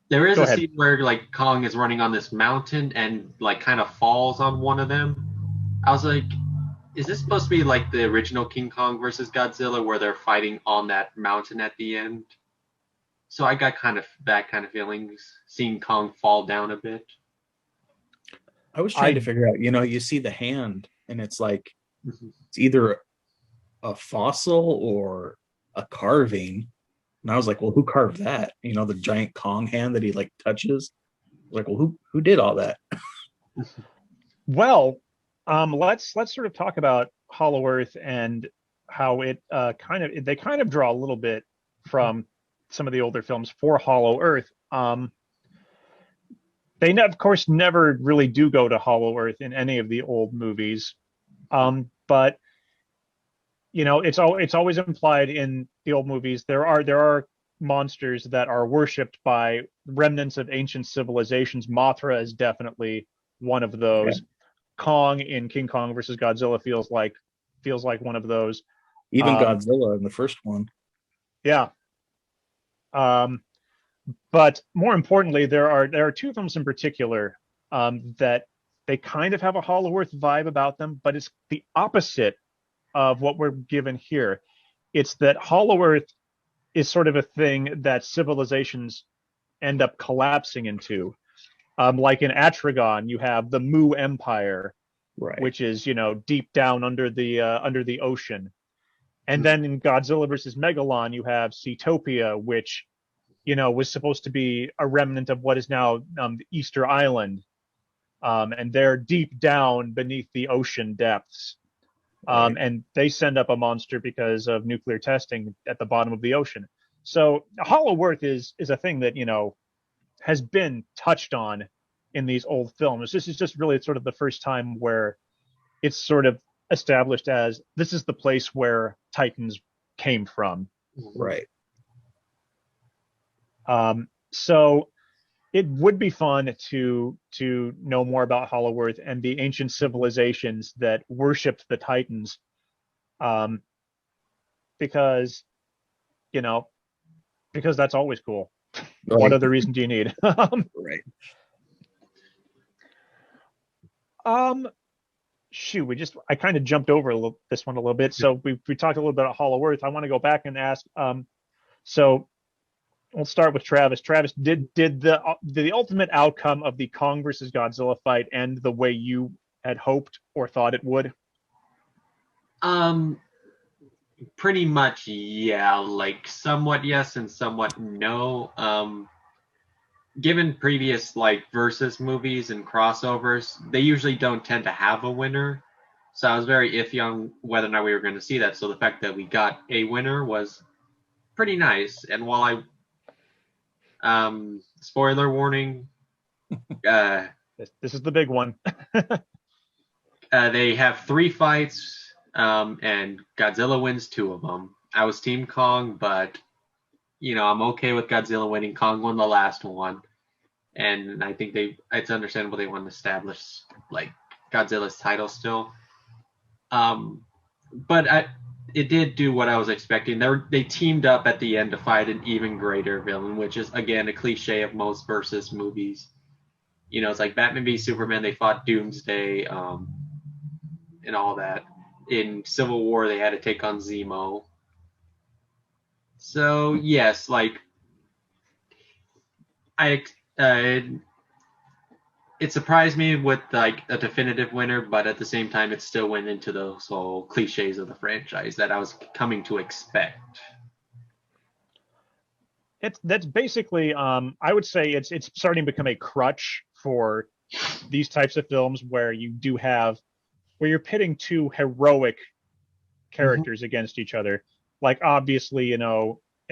there is Go a ahead. scene where like Kong is running on this mountain and like kind of falls on one of them. I was like, is this supposed to be like the original King Kong versus Godzilla where they're fighting on that mountain at the end? So I got kind of that kind of feelings seeing Kong fall down a bit. I was trying to figure out, you see the hand and it's like, it's either a fossil or a carving. And I was like, well, who carved that? The giant Kong hand that he like touches. Like, well, who did all that? Well, let's sort of talk about Hollow Earth and how it they kind of draw a little bit from some of the older films for Hollow Earth. They of course never really do go to Hollow Earth in any of the old movies, but it's always implied in the old movies there are monsters that are worshipped by remnants of ancient civilizations. Mothra is definitely one of those. Yeah. Kong in King Kong versus Godzilla feels like one of those. Even Godzilla in the first one. Yeah. But more importantly, there are two films in particular that they kind of have a Hollow Earth vibe about them, but it's the opposite of what we're given here. It's that Hollow Earth is sort of a thing that civilizations end up collapsing into. Like in Atragon, you have the Mu Empire, right, which is deep down under the ocean, and then in Godzilla versus Megalon, you have Seatopia, which was supposed to be a remnant of what is now Easter Island, and they're deep down beneath the ocean depths. Right. And they send up a monster because of nuclear testing at the bottom of the ocean. So Hollow Earth is a thing that has been touched on in these old films. This is just really sort of the first time where it's sort of established as this is the place where Titans came from. Right. So it would be fun to know more about Hollow Earth and the ancient civilizations that worshipped the Titans, because that's always cool. Right. What other reason do you need? Right. Shoot, I kind of jumped over this one a little bit. So we talked a little bit about Hollow Earth. I want to go back and ask. So we'll start with Travis. Travis, did the ultimate outcome of the Kong versus Godzilla fight end the way you had hoped or thought it would? Pretty much, yeah. Like somewhat yes and somewhat no. Given previous like versus movies and crossovers, they usually don't tend to have a winner. So I was very iffy on whether or not we were going to see that. So the fact that we got a winner was pretty nice. And while spoiler warning, this is the big one. They have 3 fights, and Godzilla wins 2 of them. I was Team Kong, but I'm okay with Godzilla winning. Kong won the last one, and I think it's understandable they want to establish like Godzilla's title still. But it did do what I was expecting. They teamed up at the end to fight an even greater villain, which is again a cliche of most versus movies. It's like Batman v Superman. They fought Doomsday, and all that. In Civil War, they had to take on Zemo. So yes, like it surprised me with like a definitive winner, but at the same time, it still went into those whole cliches of the franchise that I was coming to expect. That's basically, I would say it's starting to become a crutch for these types of films where you're pitting 2 heroic characters against each other. Like obviously,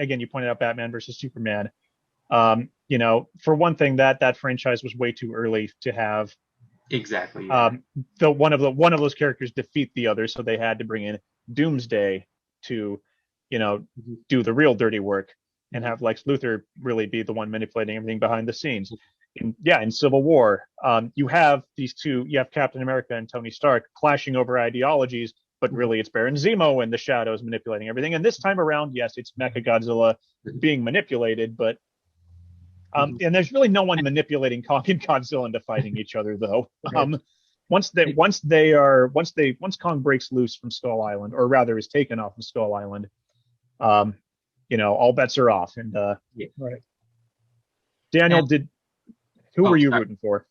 again, you pointed out Batman versus Superman. For one thing, that franchise was way too early to have Exactly. Yeah. one of those characters defeat the other, so they had to bring in Doomsday to, do the real dirty work and have Lex Luthor really be the one manipulating everything behind the scenes. In Civil War, you have Captain America and Tony Stark clashing over ideologies, but really it's Baron Zemo in the shadows manipulating everything. And this time around, yes, it's Mechagodzilla being manipulated, but and there's really no one manipulating Kong and Godzilla into fighting each other, though. Once Kong breaks loose from Skull Island, or rather is taken off of Skull Island, all bets are off. And Right. Daniel, who were you rooting for?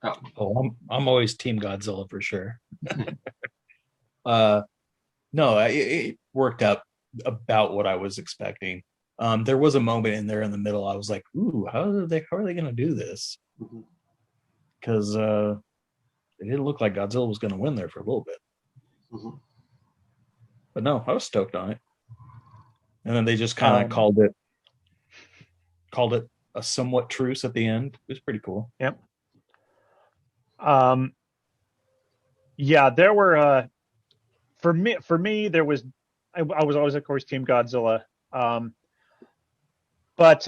Oh, I'm always Team Godzilla for sure. No, it worked out about what I was expecting. There was a moment in there in the middle. I was like, "Ooh, how are they going to do this?" Because it didn't look like Godzilla was going to win there for a little bit. But no, I was stoked on it. And then they just kind of called it a somewhat truce at the end. It was pretty cool. Yep. There were for me there was I was always, of course, Team Godzilla. But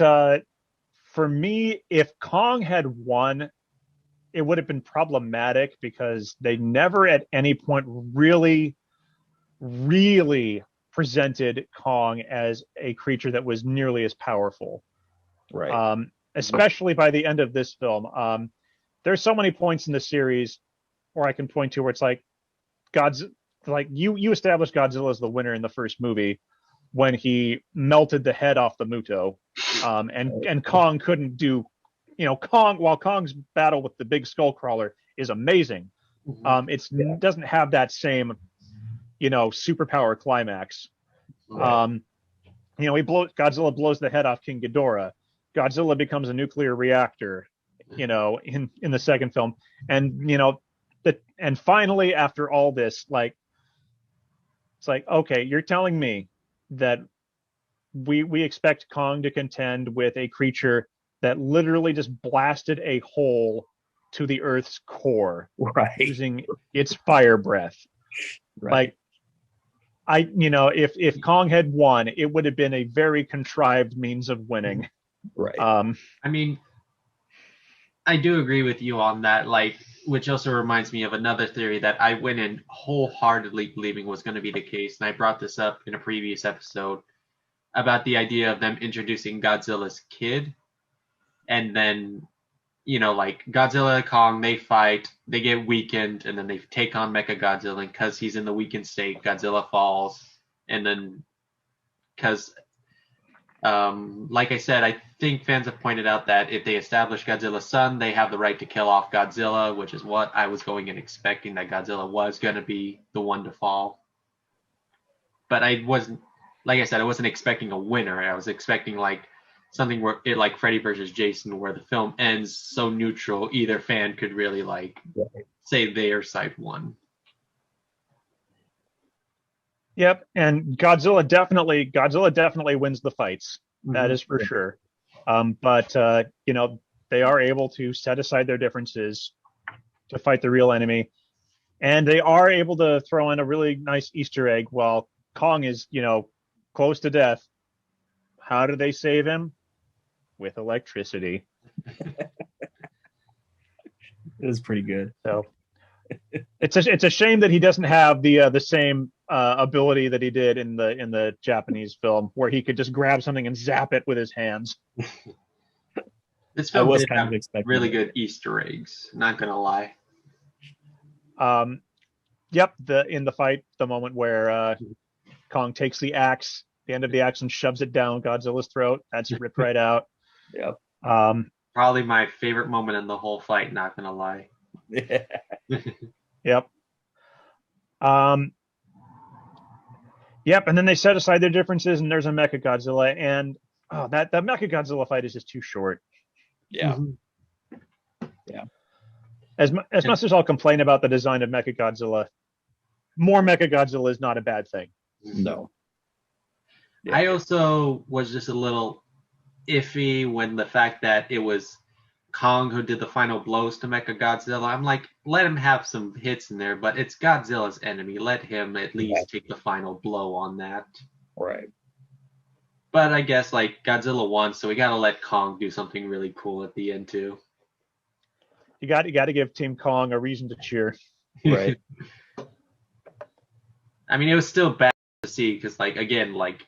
for me, if Kong had won, it would have been problematic because they never at any point really, really presented Kong as a creature that was nearly as powerful. Right. Especially by the end of this film. There's so many points in the series where I can point to where it's like you established Godzilla as the winner in the first movie when he melted the head off the Muto. And Kong couldn't do, while Kong's battle with the big skull crawler is amazing. It doesn't have that same, superpower climax. Right. Godzilla blows the head off King Ghidorah. Godzilla becomes a nuclear reactor, in the second film. And, and finally, after all this, it's like, okay, you're telling me that we expect Kong to contend with a creature that literally just blasted a hole to the Earth's core, right, using its fire breath. Right. If Kong had won, it would have been a very contrived means of winning. Right. I do agree with you on that, which also reminds me of another theory that I went in wholeheartedly believing was going to be the case, and I brought this up in a previous episode about the idea of them introducing Godzilla's kid, and then, Godzilla and Kong, they fight, they get weakened, and then they take on Mechagodzilla, and because he's in the weakened state, Godzilla falls, and then, because, like I said, I think fans have pointed out that if they establish Godzilla's son, they have the right to kill off Godzilla, which is what I was going and expecting, that Godzilla was going to be the one to fall. But I wasn't, like I said, I wasn't expecting a winner. I was expecting something where it like Freddy versus Jason, where the film ends so neutral, either fan could really say their side won. Yep, and Godzilla definitely wins the fights. That is for sure. But they are able to set aside their differences to fight the real enemy, and they are able to throw in a really nice Easter egg while Kong is, close to death. How do they save him? With electricity. It is pretty good. So it's a shame that he doesn't have the same ability that he did in the Japanese film, where he could just grab something and zap it with his hands. This film did have really good Easter eggs. Not gonna lie. Yep. In the fight, the moment where Kong takes the end of the axe, and shoves it down Godzilla's throat. That's ripped right out. Yep. Probably my favorite moment in the whole fight. Not gonna lie. Yeah. Yep. Yep. And then they set aside their differences, and there's a Mechagodzilla, and that Mechagodzilla fight is just too short. Yeah. Yeah. As much as I'll complain about the design of Mechagodzilla, more Mechagodzilla is not a bad thing. No. Yeah. I also was just a little iffy when the fact that it was Kong who did the final blows to Mechagodzilla. I'm like, let him have some hits in there, but it's Godzilla's enemy. Let him at least take the final blow on that. Right. But I guess like Godzilla won, so we gotta let Kong do something really cool at the end too. You got to give Team Kong a reason to cheer. Right. I mean, it was still bad to see because, like, again, like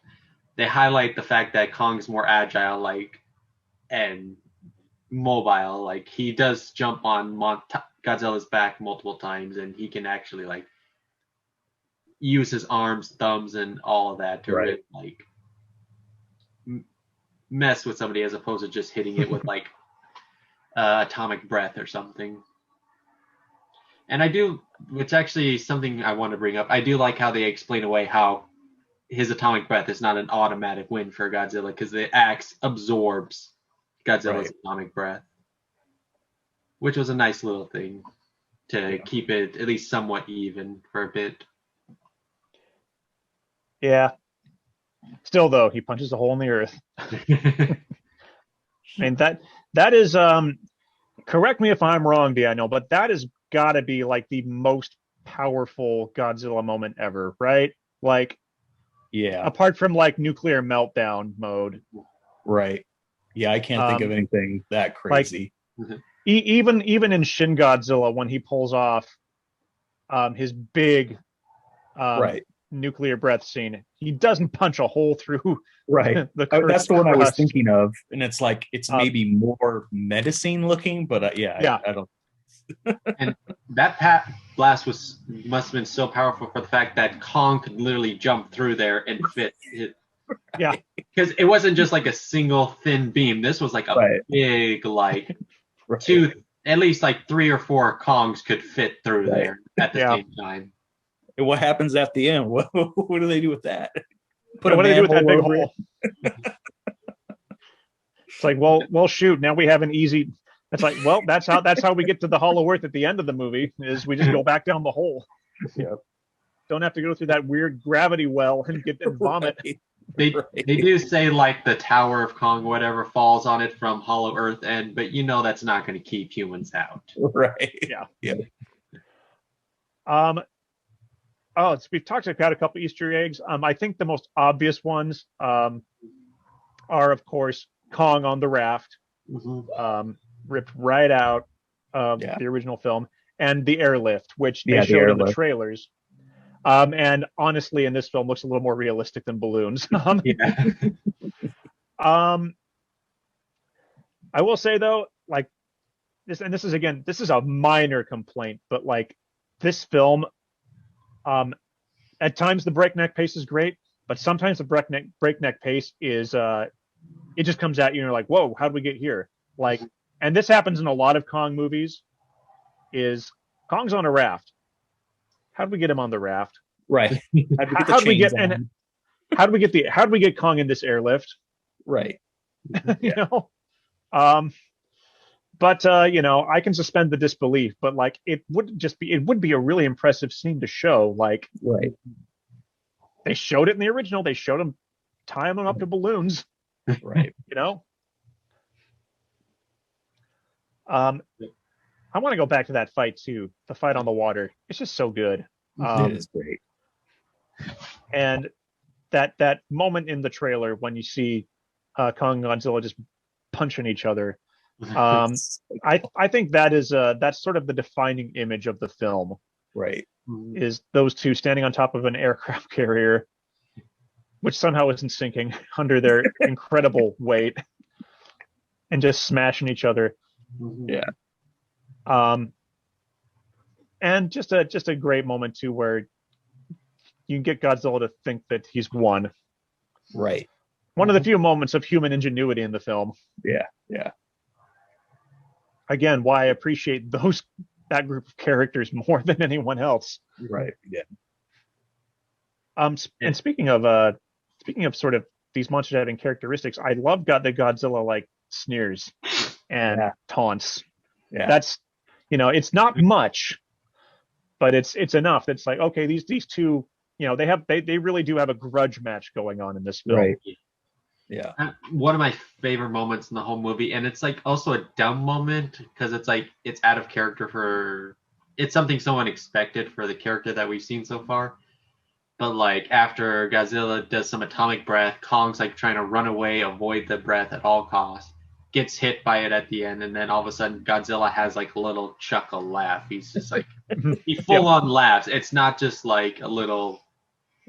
they highlight the fact that Kong's more agile, like, and mobile. Like he does jump on Godzilla's back multiple times, and he can actually like use his arms, thumbs, and all of that to really like mess with somebody as opposed to just hitting it with like atomic breath or something. And I do, which actually is something I want to bring up. I do like how they explain away how his atomic breath is not an automatic win for Godzilla because the axe absorbs Godzilla's atomic breath, which was a nice little thing to keep it at least somewhat even for a bit. Yeah. Still, though, he punches a hole in the earth. I mean, that is, correct me if I'm wrong, Daniel, but that has got to be like the most powerful Godzilla moment ever, right? Like, yeah, apart from like nuclear meltdown mode. Right. Yeah, I can't think of anything that crazy. Like, even in Shin Godzilla, when he pulls off his big nuclear breath scene, he doesn't punch a hole through the that's the one I was thinking of, and it's like it's maybe more menacing looking, but I don't. And that blast must have been so powerful for the fact that Kong could literally jump through there and fit it. Yeah, because it wasn't just like a single thin beam. This was like a big, like at least like 3 or 4 Kongs could fit through there at the same time. And what happens at the end? What do they do with that? What do they do with that big hole? It's like, well, shoot. Now we have an easy. It's like, well, that's how we get to the Hollow Earth at the end of the movie. Is we just go back down the hole. Yep. Don't have to go through that weird gravity well and get and vomit. They do say like the Tower of Kong, whatever, falls on it from Hollow Earth end, but that's not going to keep humans out. Right. Yeah. We've talked about a couple Easter eggs. I think the most obvious ones are, of course, Kong on the raft, ripped right out of the original film, and the airlift, which they showed in the trailers. And honestly, in this film, looks a little more realistic than balloons. I will say though, like this, and this is a minor complaint, but like this film, at times the breakneck pace is great, but sometimes the breakneck pace is it just comes at you and you're like, whoa, how did we get here? Like, and this happens in a lot of Kong movies. Is Kong's on a raft? How did we get him on the raft? Right. How did we get Kong in this airlift? Right. But I can suspend the disbelief, but like it would be a really impressive scene to show. Like, they showed it in the original. They showed him tying them up to balloons. Right. I want to go back to that fight too. The fight on the water. It's just so good. It is great. And that moment in the trailer when you see Kong and Godzilla just punching each other. I think that's sort of the defining image of the film. Right. Is those two standing on top of an aircraft carrier, which somehow isn't sinking under their incredible weight, and just smashing each other. Yeah. And just a great moment too, where you can get Godzilla to think that he's won. Right. One of the few moments of human ingenuity in the film. Yeah. Yeah. Again, why I appreciate that group of characters more than anyone else. Right. Yeah. And speaking of sort of these monsters having characteristics, I love that Godzilla like sneers and taunts. Yeah. That's it's not much, but it's enough. It's like, okay, these two they really do have a grudge match going on in this film. Right. Yeah. One of my favorite moments in the whole movie, and it's like also a dumb moment because it's like it's out of character for it's something so unexpected for the character that we've seen so far. But like after Godzilla does some atomic breath, Kong's like trying to run away, avoid the breath at all costs, gets hit by it at the end, and then all of a sudden Godzilla has like a little chuckle laugh. He's just like he full on laughs. It's not just like a little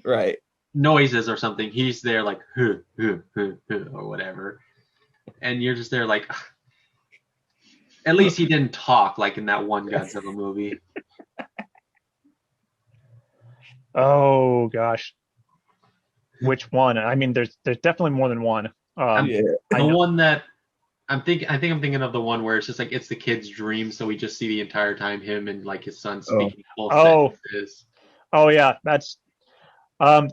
Right. noises or something. He's there like huh, huh, huh, huh, or whatever, and you're just there like. At least he didn't talk like in that one Godzilla movie. Oh gosh, which one? I mean, there's definitely more than one. The one that I think I'm thinking of the one where it's just like it's the kid's dream, so we just see the entire time him and like his son speaking full sentences. Oh yeah, that's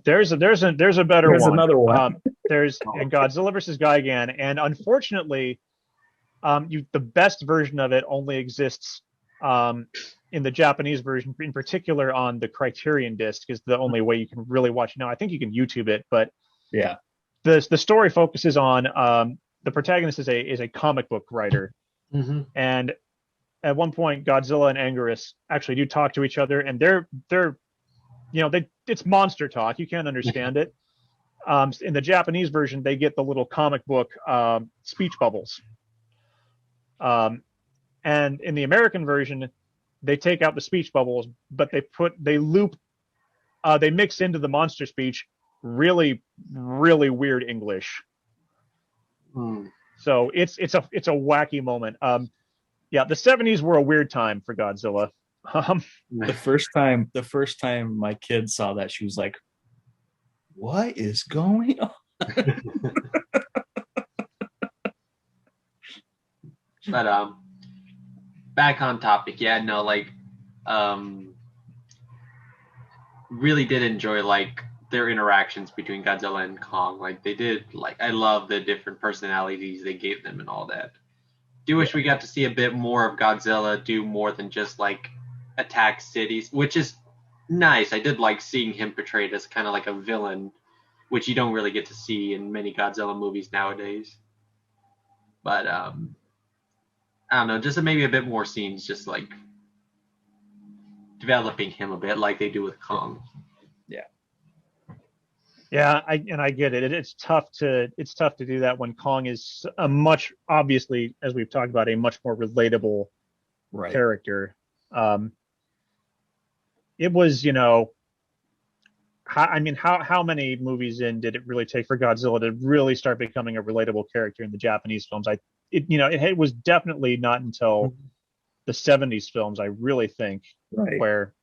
there's a better There's one. another one. There's in Godzilla versus Gigan, and unfortunately, the best version of it only exists in the Japanese version, in particular on the Criterion disc, is the only way you can really watch it. Now, I think you can YouTube it, but yeah, the story focuses on the protagonist is a comic book writer, and at one point, Godzilla and Anguirus actually do talk to each other, and they're it's monster talk. You can't understand it. In the Japanese version, they get the little comic book speech bubbles. And in the American version, they take out the speech bubbles, but they mix into the monster speech really, really weird English. So it's a wacky moment. Yeah, the 70s were a weird time for Godzilla. the first time my kid saw that, she was like, "What is going on?" But back on topic, really did enjoy like their interactions between Godzilla and Kong. Like they did, like I love the different personalities they gave them and all that. Do wish we got to see a bit more of Godzilla do more than just like attack cities, which is nice. I did like seeing him portrayed as kind of like a villain, which you don't really get to see in many Godzilla movies nowadays. But I don't know, just maybe a bit more scenes, just like developing him a bit, like they do with Kong. Yeah, I get it. It's tough to do that when Kong is a much, obviously, as we've talked about, a much more relatable character. It was, how many movies in did it really take for Godzilla to really start becoming a relatable character in the Japanese films? It was definitely not until the 70s films, I really think, where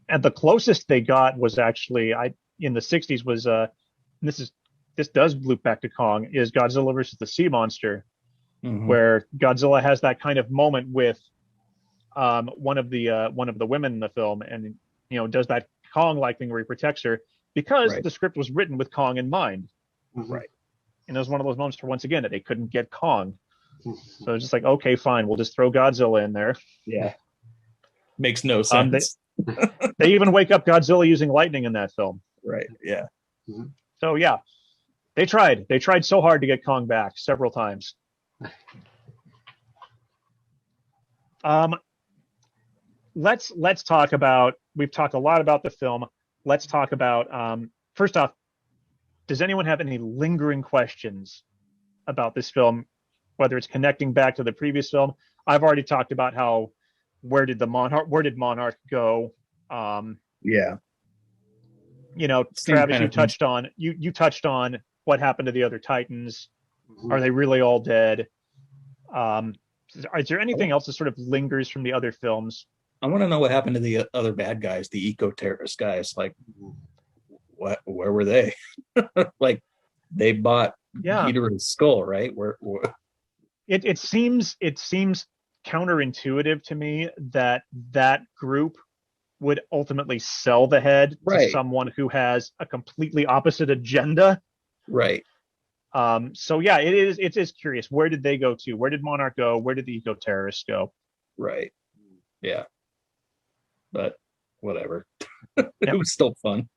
and the closest they got was actually in the 60s was this does loop back to Kong, is Godzilla versus the Sea Monster, where Godzilla has that kind of moment with one of the women in the film, and does that Kong-like thing where he protects her because the script was written with Kong in mind. And it was one of those moments where, once again, that they couldn't get Kong. So it's just like, okay, fine, we'll just throw Godzilla in there. Yeah. Makes no sense. They even wake up Godzilla using lightning in that film. Right. Yeah. So yeah, they tried so hard to get Kong back several times. Let's talk about, we've talked a lot about the film. Let's talk about, first off, does anyone have any lingering questions about this film, whether it's connecting back to the previous film? I've already talked about where did Monarch go? Yeah. Travis, you touched on what happened to the other Titans. Are they really all dead? Is there anything else that sort of lingers from the other films? I want to know what happened to the other bad guys, the eco-terrorist guys. Like, where were they? Like, they bought Peter's skull, right? Where? It seems counterintuitive to me that group would ultimately sell the head to someone who has a completely opposite agenda. Right. So yeah, it is curious. Where did they go to? Where did Monarch go? Where did the eco-terrorists go? Right. Yeah. But whatever. It was still fun.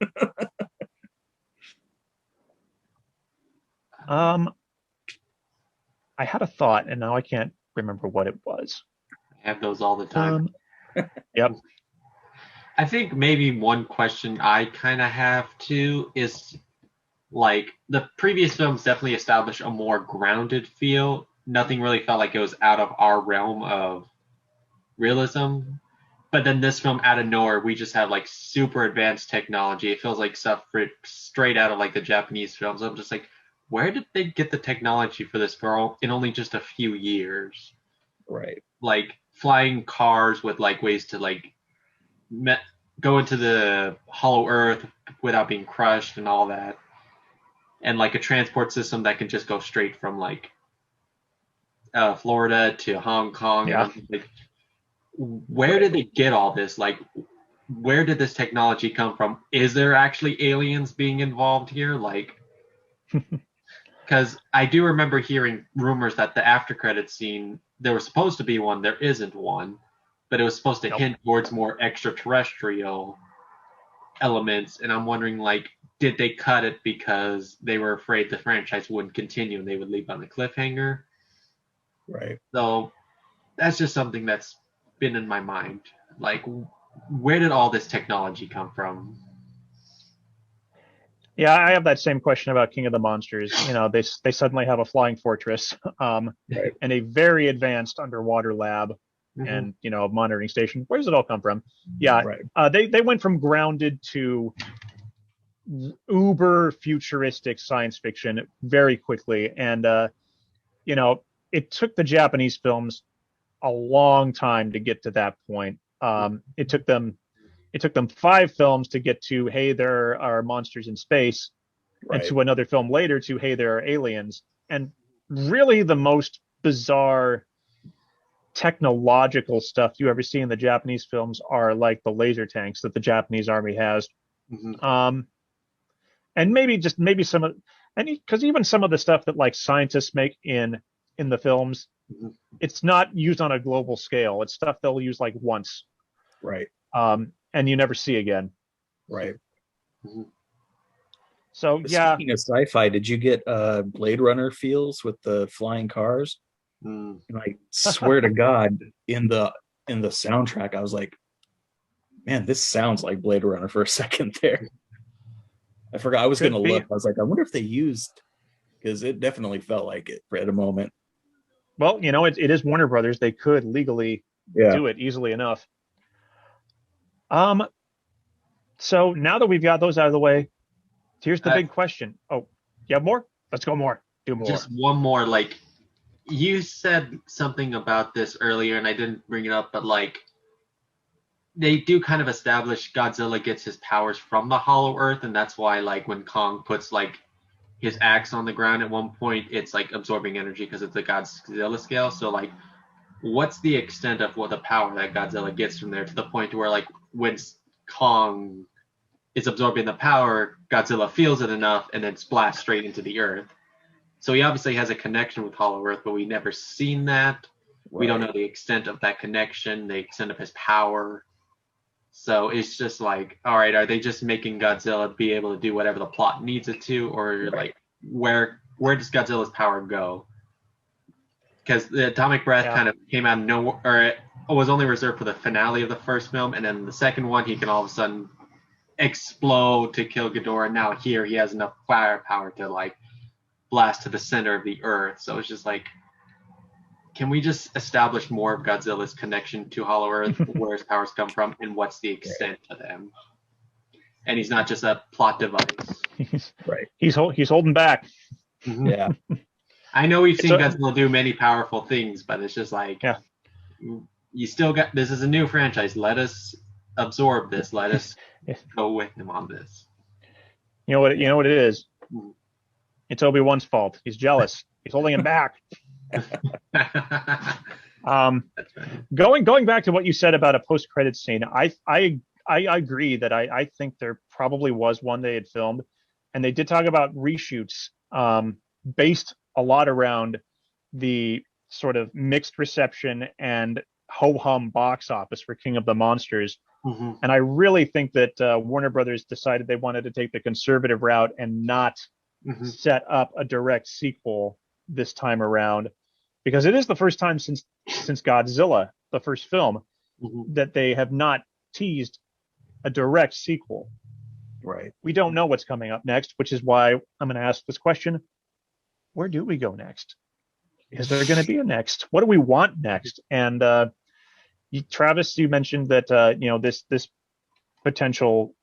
I had a thought, and now I can't remember what it was. I have those all the time. Yep. I think maybe one question I kind of have too is like the previous films definitely established a more grounded feel. Nothing really felt like it was out of our realm of realism. But then this film, out of nowhere, we just have like super advanced technology. It feels like stuff straight out of like the Japanese films. I'm just like, where did they get the technology for this for in only just a few years? Right. Like flying cars with like ways to like go into the hollow earth without being crushed and all that, and like a transport system that can just go straight from like Florida to Hong Kong. Yeah. And like, where did they get all this? Like, where did this technology come from? Is there actually aliens being involved here? Like, because I do remember hearing rumors that the after credits scene, there was supposed to be one, there isn't one, but it was supposed to hint towards more extraterrestrial elements. And I'm wondering, like, did they cut it because they were afraid the franchise wouldn't continue and they would leave on a cliffhanger? Right. So that's just something that's been in my mind. Like, where did all this technology come from? Yeah, I have that same question about King of the Monsters. You know, they suddenly have a flying fortress, and a very advanced underwater lab, and a monitoring station. Where does it all come from? Yeah, they went from grounded to uber futuristic science fiction very quickly, and it took the Japanese films a long time to get to that point. It took them 5 films to get to, hey, there are monsters in space, and to another film later to, hey, there are aliens. And really the most bizarre technological stuff you ever see in the Japanese films are like the laser tanks that the Japanese army has. And maybe some of, and because even some of the stuff that like scientists make in the films, it's not used on a global scale. It's stuff they'll use like once. Right. And you never see again. Right. So Speaking of sci-fi, did you get Blade Runner feels with the flying cars? And I swear to God, in the soundtrack, I was like, man, this sounds like Blade Runner for a second there. I forgot I was going to look. I was like, I wonder if they used, because it definitely felt like it at a moment. Well, it is Warner Brothers. They could legally do it easily enough. So now that we've got those out of the way, here's the big question. Oh, you have more? Let's go more. Do more. Just one more. Like, you said something about this earlier, and I didn't bring it up, but like, they do kind of establish Godzilla gets his powers from the Hollow Earth, and that's why, like, when Kong puts like his axe on the ground at one point, it's like absorbing energy because it's a Godzilla scale. So like, what's the extent of what the power that Godzilla gets from there, to the point where like when Kong is absorbing the power, Godzilla feels it enough and then splash straight into the earth. So he obviously has a connection with Hollow Earth, but we never seen that. We don't know the extent of that connection, the extent of his power. So it's just like, all right, are they just making Godzilla be able to do whatever the plot needs it to, or like where does Godzilla's power go? Because the atomic breath kind of came out of nowhere, or it was only reserved for the finale of the first film, and then the second one he can all of a sudden explode to kill Ghidorah. And now here he has enough firepower to like blast to the center of the earth. So it's just like, can we just establish more of Godzilla's connection to Hollow Earth, where his powers come from, and what's the extent of them? And he's not just a plot device. He's holding back. Yeah. I know we've seen Godzilla do many powerful things, but it's just like, you still got, this is a new franchise. Let us absorb this. Let us go with him on this. You know what it is? It's Obi-Wan's fault. He's jealous. He's holding him back. Going back to what you said about a post-credit scene, I agree that I think there probably was one they had filmed, and they did talk about reshoots based a lot around the sort of mixed reception and ho-hum box office for King of the Monsters. And I really think that Warner Brothers decided they wanted to take the conservative route and not set up a direct sequel this time around, because it is the first time since Godzilla, the first film, that they have not teased a direct sequel. Right. We don't know what's coming up next, which is why I'm going to ask this question. Where do we go next? Is there going to be a next? What do we want next? And Travis, you mentioned that this potential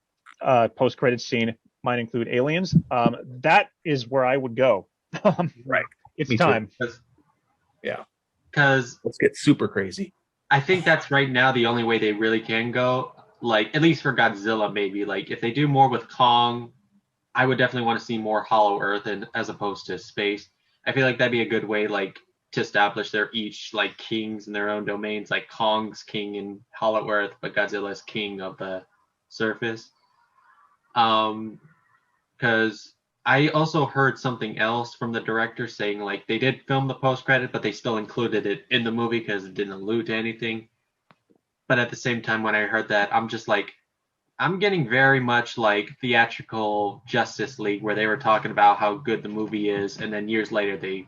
post-credit scene might include aliens. That is where I would go. Right. It's Me time. Yeah. Because let's get super crazy. I think that's right now the only way they really can go. Like, at least for Godzilla, maybe. Like, if they do more with Kong, I would definitely want to see more Hollow Earth as opposed to space. I feel like that'd be a good way, like, to establish they're each like kings in their own domains. Like Kong's king in Hollow Earth, but Godzilla's king of the surface. Because I also heard something else from the director saying like they did film the post credit, but they still included it in the movie because it didn't allude to anything. But at the same time, when I heard that, I'm just like, I'm getting very much like theatrical Justice League, where they were talking about how good the movie is, and then years later they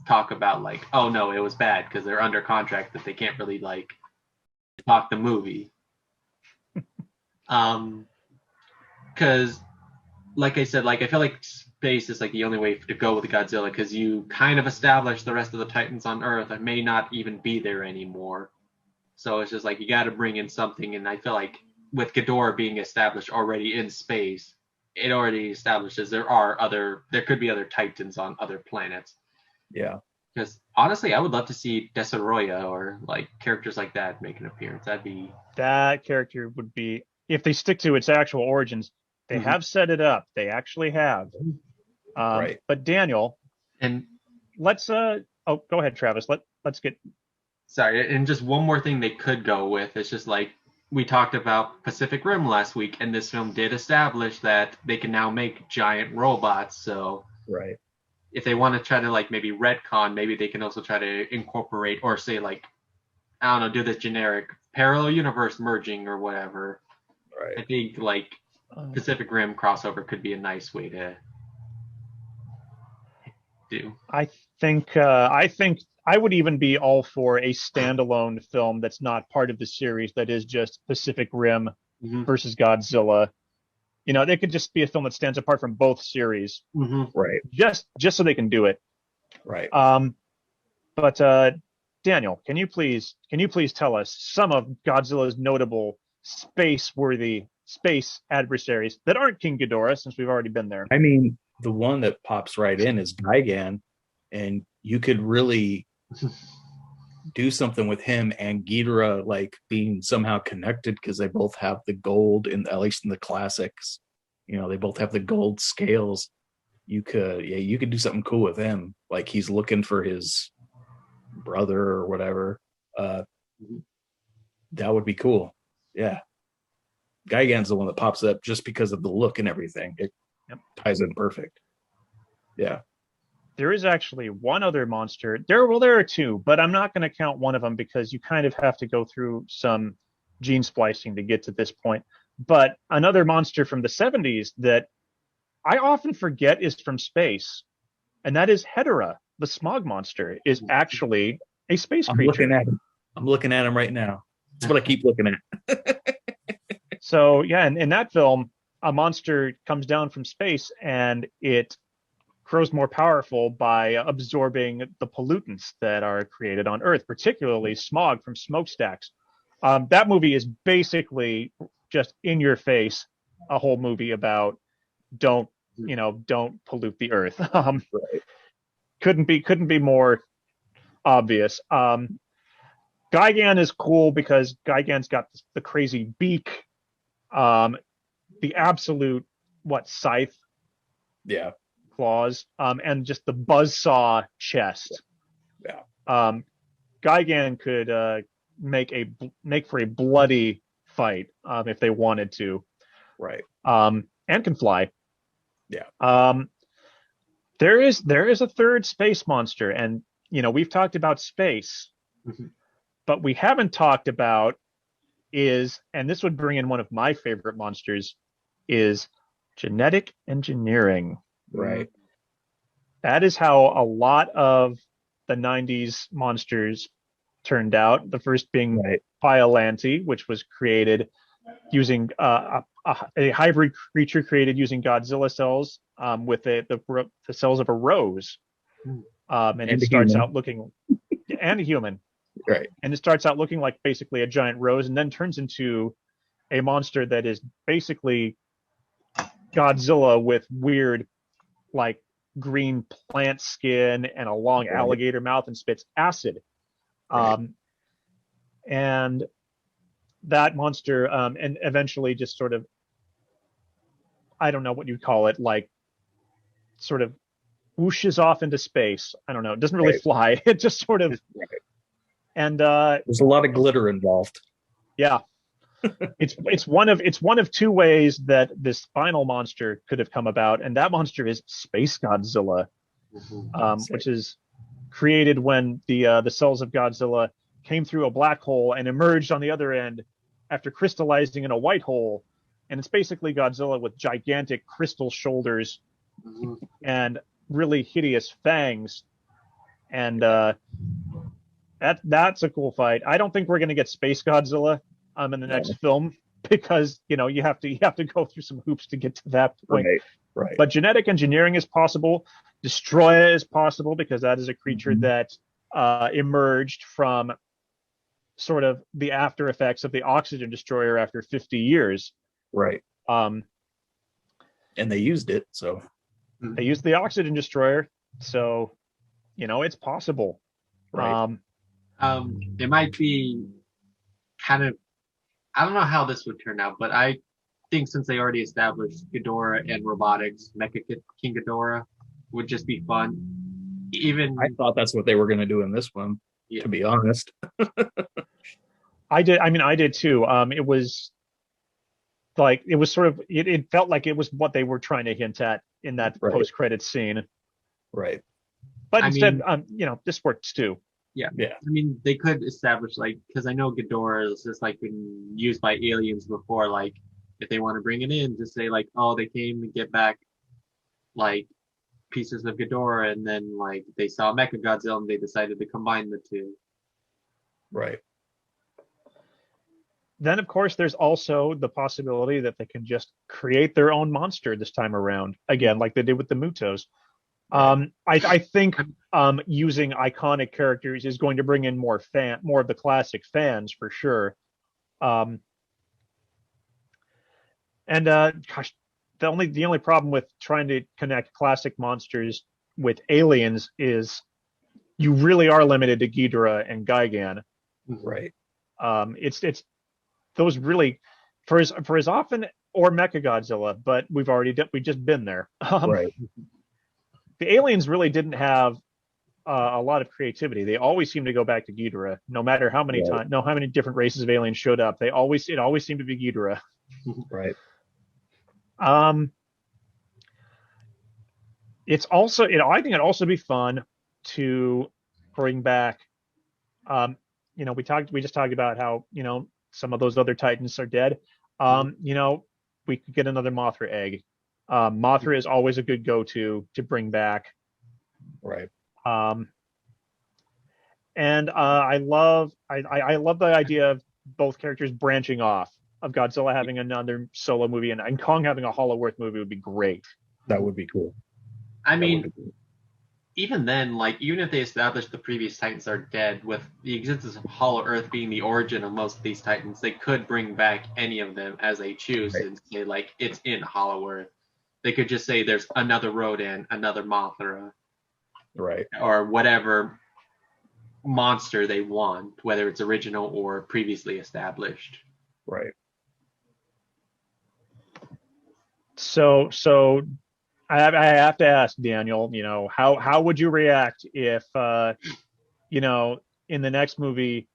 talk about like, oh no, it was bad because they're under contract that they can't really like talk the movie. Because like I said, like I feel like space is like the only way to go with Godzilla, because you kind of establish the rest of the Titans on Earth that may not even be there anymore. So it's just like you got to bring in something, and I feel like with Ghidorah being established already in space, it already establishes there could be other Titans on other planets. Yeah. Because honestly, I would love to see Desarroya or like characters like that make an appearance. That character would be, if they stick to its actual origins. They have set it up. They actually have. Right. But Daniel, and let's go ahead, Travis. Let's get. Sorry, and just one more thing they could go with. It's just like we talked about Pacific Rim last week, and this film did establish that they can now make giant robots. So right. If they want to try to like maybe retcon, maybe they can also try to incorporate or say like, I don't know, do this generic parallel universe merging or whatever. Right. I think like Pacific Rim crossover could be a nice way to do. I think I would even be all for a standalone film that's not part of the series, that is just Pacific Rim versus Godzilla. You know, it could just be a film that stands apart from both series. Right. Just so they can do it. Right. But Daniel, can you please tell us some of Godzilla's notable space-worthy space adversaries that aren't King Ghidorah, since we've already been there? I mean, the one that pops right in is Gigan, and you could really do something with him and Ghidorah like being somehow connected, because they both have the gold, at least in the classics. You know, they both have the gold scales. You could do something cool with him. Like he's looking for his brother or whatever. That would be cool. Yeah. Gigan's the one that pops up just because of the look and everything. It ties in perfect. Yeah. There is actually one other monster. There are two, but I'm not going to count one of them because you kind of have to go through some gene splicing to get to this point. But another monster from the 70s that I often forget is from space, and that is Hedorah, the smog monster, is actually a space creature. I'm looking at him right now. That's what I keep looking at. So, yeah, in that film, a monster comes down from space and it grows more powerful by absorbing the pollutants that are created on Earth, particularly smog from smokestacks. That movie is basically just in your face, a whole movie about don't pollute the Earth. Right. Couldn't be more obvious. Gigan is cool because Gigan's got the crazy beak, the absolute scythe, claws, and just the buzzsaw chest. Yeah. Gigan could make for a bloody fight if they wanted to. Right. And can fly. Yeah. There is a third space monster, and we've talked about space, but we haven't talked about is, and this would bring in one of my favorite monsters, is genetic engineering. Right. That is how a lot of the 90s monsters turned out. The first being Biollante, which was created using a hybrid creature created using Godzilla cells with the cells of a rose. And it starts out looking, and a human. Right. And it starts out looking like basically a giant rose, and then turns into a monster that is basically Godzilla with weird, like, green plant skin and a long alligator mouth, and spits acid. And that monster, and eventually just sort of, I don't know what you'd call it, like, sort of whooshes off into space. I don't know. It doesn't really fly. It just sort of, and there's a lot of glitter involved. Yeah. It's one of two ways that this final monster could have come about, and that monster is Space Godzilla, which is created when the cells of Godzilla came through a black hole and emerged on the other end after crystallizing in a white hole. And it's basically Godzilla with gigantic crystal shoulders and really hideous fangs. And that's a cool fight. I don't think we're going to get Space Godzilla in the next film, because you have to go through some hoops to get to that point. Right. But genetic engineering is possible. Destroya is possible, because that is a creature that emerged from sort of the after effects of the Oxygen Destroyer after 50 years. Right. And they used it, so they used the Oxygen Destroyer, so it's possible. Right. It might be kind of, I don't know how this would turn out, but I think since they already established Ghidorah and robotics, Mecha King Ghidorah would just be fun. Even I thought that's what they were going to do in this one, to be honest. I did too. It was like, it was sort of, it felt like it was what they were trying to hint at in that post-credits scene. Right. But instead, this works too. Yeah. I mean, they could establish, like, because I know Ghidorah is just like been used by aliens before. Like, if they want to bring it in, just say like, oh, they came to get back like pieces of Ghidorah, and then like they saw Mechagodzilla and they decided to combine the two. Right. Then, of course, there's also the possibility that they can just create their own monster this time around, again, like they did with the Mutos. I think using iconic characters is going to bring in more of the classic fans for sure. And gosh, the only problem with trying to connect classic monsters with aliens is you really are limited to Ghidorah and Gigan. Right. It's those really, for as often, or Mechagodzilla, but we've just been there. Right. The aliens really didn't have a lot of creativity. They always seem to go back to Ghidorah, no matter how many times, how many different races of aliens showed up. It always seemed to be Ghidorah. Right. It's also, I think it'd also be fun to bring back, we just talked about how, some of those other Titans are dead. We could get another Mothra egg. Mothra is always a good go-to to bring back. Right. And I love the idea of both characters branching off, of Godzilla having another solo movie and Kong having a Hollow Earth movie would be great. That would be cool. I mean, even then, like, even if they established the previous Titans are dead, with the existence of Hollow Earth being the origin of most of these Titans, they could bring back any of them as they choose and say, like, it's in Hollow Earth. They could just say there's another Rodan, another Mothra. Right. Or whatever monster they want, whether it's original or previously established. Right. So I have to ask Daniel, how would you react if, in the next movie,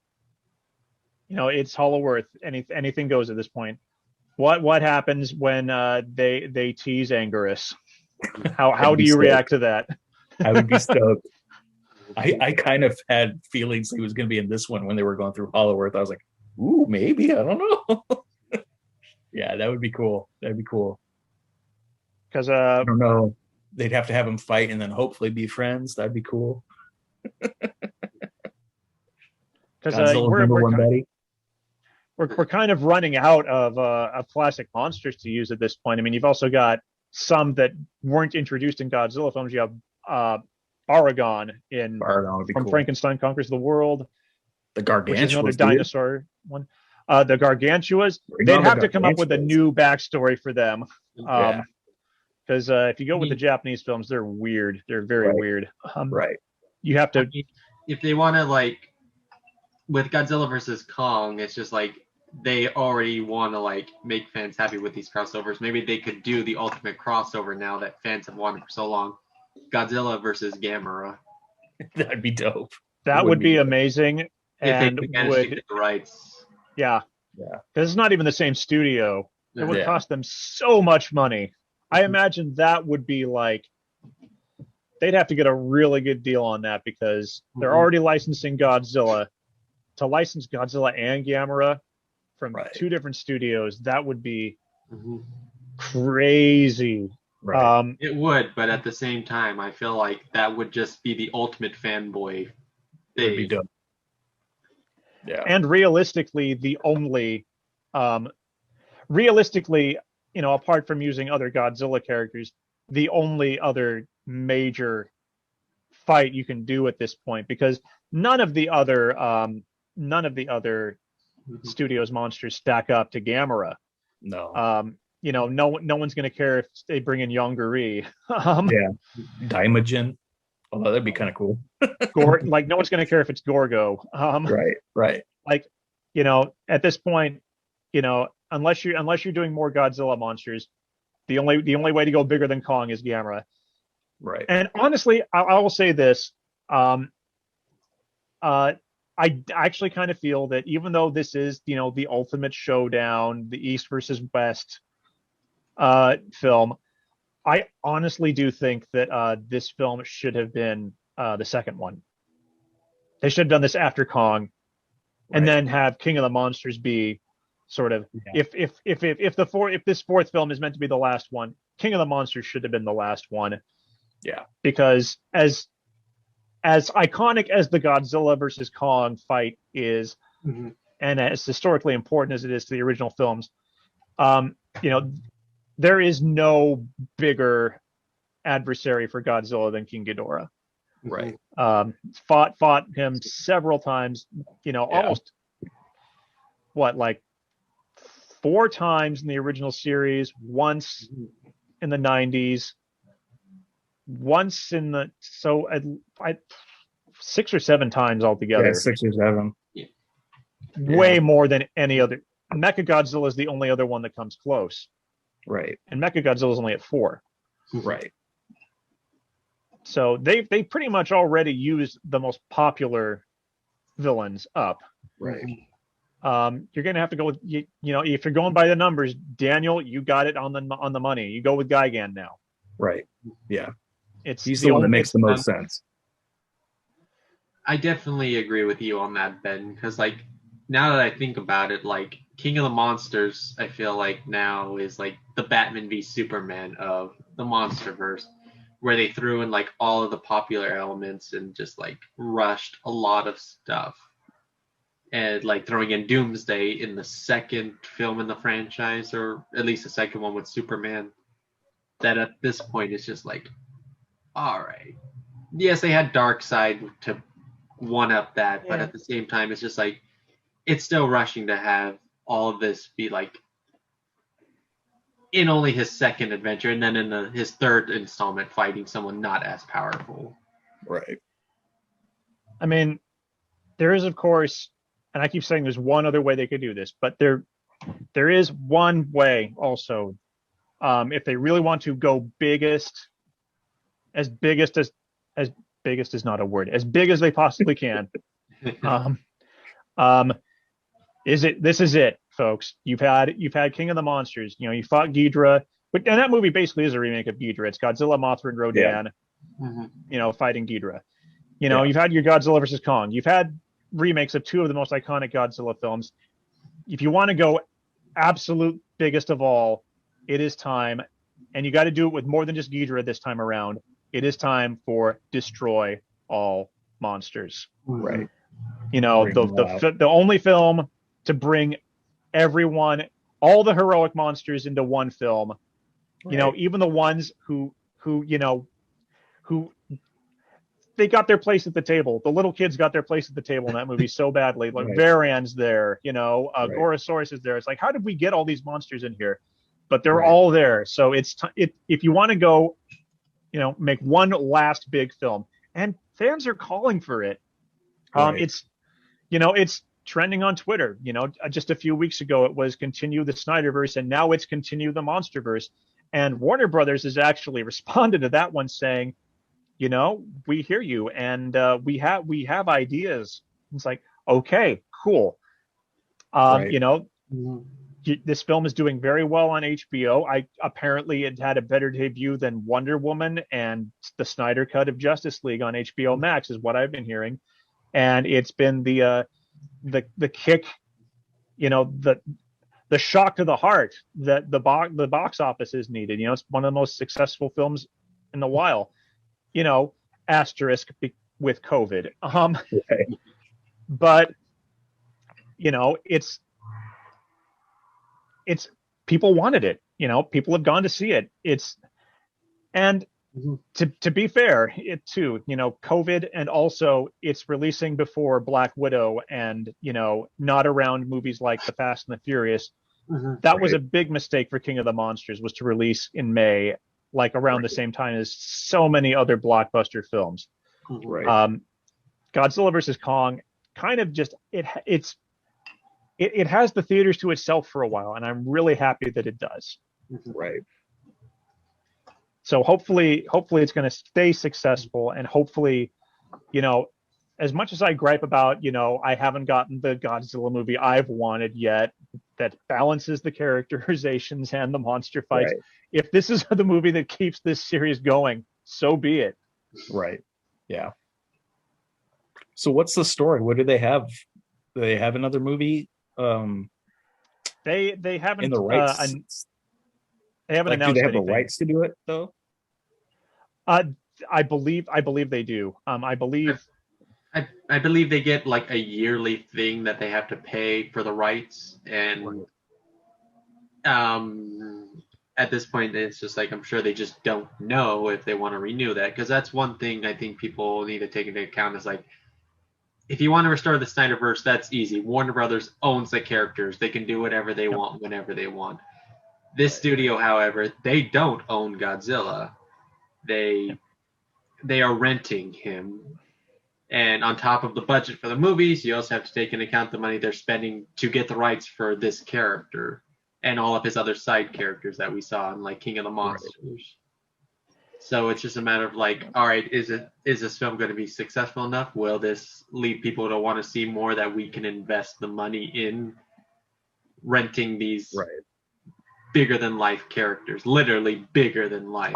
it's Hollow Earth, anything goes at this point. What happens when they tease Anguirus? How do you react to that? I would be stoked. I kind of had feelings he was going to be in this one when they were going through Hollow Earth. I was like, Ooh, maybe. I don't know. Yeah, that would be cool. That'd be cool. Because I don't know. They'd have to have them fight and then hopefully be friends. That'd be cool. Godzilla's number one buddy. we're kind of running out of classic monsters to use at this point. I mean, you've also got some that weren't introduced in Godzilla films. You have Baragon Baragon would be from cool. Frankenstein Conquers the World, The which is another Gargantuas. dinosaur one. The Gargantuas, Bring they'd on the have to come up with a Gargantuas. new backstory for them. Yeah. Because if you go with the Japanese films, they're weird. They're very Right. weird. Right. You have to. If they want to, like, with Godzilla versus Kong, it's just like they already want to, like, make fans happy with these crossovers. Maybe they could do the ultimate crossover now that fans have wanted for so long. Godzilla versus Gamera. That'd be dope. That would be dope. amazing. If And they manage to get the rights. yeah. Yeah. Because it's not even the same studio. It would Yeah. cost them so much money. I imagine that would be like, they'd have to get a really good deal on that because they're already licensing Godzilla. To license Godzilla and Gamera from Right. two different studios, that would be Mhm. crazy. Right. It would, but at the same time, I feel like that would just be the ultimate fanboy That'd be thing. dope. Yeah. And realistically, the only, apart from using other Godzilla characters, the only other major fight you can do at this point, because none of the other studios monsters stack up to Gamera. No. No one's going to care if they bring in Yongari. Yeah. Daimajin. Although that'd be kind of cool. No one's going to care if it's Gorgo. Right. Right. At this point, unless you're doing more Godzilla monsters, the only way to go bigger than Kong is Gamera. Right. And honestly, I will say this: I actually kind of feel that even though this is the ultimate showdown, the East versus West film, I honestly do think that this film should have been the second one. They should have done this after Kong, and then have King of the Monsters be sort of if this fourth film is meant to be the last one, King of the Monsters should have been the last one. Yeah. Because as iconic as the Godzilla versus Kong fight is, Mhm. and as historically important as it is to the original films, there is no bigger adversary for Godzilla than King Ghidorah. Right. Fought him several times, almost like 4 times in the original series, once in the 90s, once in the 6 or 7 times altogether. Yeah, 6 or 7. Way more than any other. Mechagodzilla is the only other one that comes close. Right. And Mechagodzilla is only at 4. Right. So they pretty much already used the most popular villains up. Right. You're going to have to go with, if you're going by the numbers, Daniel, you got it on the money. You go with Gigan now. Right. Yeah. He's the one that makes the most sense. I definitely agree with you on that, Ben, because now that I think about it, King of the Monsters, I feel like now is the Batman v Superman of the Monsterverse, where they threw in all of the popular elements and just rushed a lot of stuff. And throwing in Doomsday in the second film in the franchise, or at least the second one with Superman, that at this point is just all right. Yes, they had Darkseid to one up that, but at the same time, it's just it's still rushing to have all of this be in only his second adventure, and then in his third installment fighting someone not as powerful. Right. I mean, there is, of course, and I keep saying there's one other way they could do this, but there is one way also. If they really want to go biggest is not a word, as big as they possibly can. This is it, folks. You've had King of the Monsters. You fought Ghidorah, and that movie basically is a remake of Ghidorah. It's Godzilla, Mothra, and Rodan, fighting Ghidorah. You've had your Godzilla versus Kong. You've had remakes of 2 of the most iconic Godzilla films. if you want to go absolute biggest of all, it is time, and you got to do it with more than just Ghidorah this time around. It is time for Destroy All Monsters. Right. You know, the only film to bring everyone, all the heroic monsters into one film. Right. You know, even the ones who they got their place at the table. The little kids got their place at the table in that movie so badly. Like right. Varan's there, you know, right. Gorosaurus is there. It's like, how did we get all these monsters in here? But they're right. all there. So it's if you want to go, you know, make one last big film, and fans are calling for it. Right. It's trending on Twitter. You know, just a few weeks ago it was continue the Snyderverse, and now it's continue the Monsterverse. And Warner Brothers has actually responded to that one saying, you know, we hear you, and we have ideas. It's like, okay, cool. Right. You know, this film is doing very well on HBO. Apparently it had a better debut than Wonder Woman and the Snyder Cut of Justice League on HBO Max, is what I've been hearing. And it's been the kick, you know, the shock to the heart that the box office is needed. You know, it's one of the most successful films in a while. You know, asterisk with COVID. Right. But you know, it's people wanted it. You know, people have gone to see it. To be fair, it too, you know, COVID, and also it's releasing before Black Widow, and you know, not around movies like The Fast and the Furious. That was a big mistake for King of the Monsters, was to release in May, like around the same time as so many other blockbuster films. Right. Godzilla versus Kong kind of just it has the theaters to itself for a while, and I'm really happy that it does. Right. So hopefully it's going to stay successful, and hopefully, you know, as much as I gripe about, you know, I haven't gotten the Godzilla movie I've wanted yet that balances the characterizations and the monster fights. Right. If this is the movie that keeps this series going, so be it. Right. Yeah. So what's the story? What do they have? Do they have another movie? They haven't in the rights. They haven't announced. Do they have anything. The rights to do it though? I believe they do. I believe they get like a yearly thing that they have to pay for the rights, and at this point it's just like, I'm sure they just don't know if they want to renew that, because that's one thing I think people need to take into account is like, if you want to restore the Snyderverse, that's easy. Warner Brothers owns the characters. They can do whatever they want whenever they want. This studio, however, they don't own Godzilla. They are renting him. And on top of the budget for the movies, you also have to take into account the money they're spending to get the rights for this character and all of his other side characters that we saw in like King of the Monsters. Right. So it's just a matter of like, all right, is this film going to be successful enough? Will this lead people to want to see more, that we can invest the money in renting these bigger than life characters, literally bigger than life?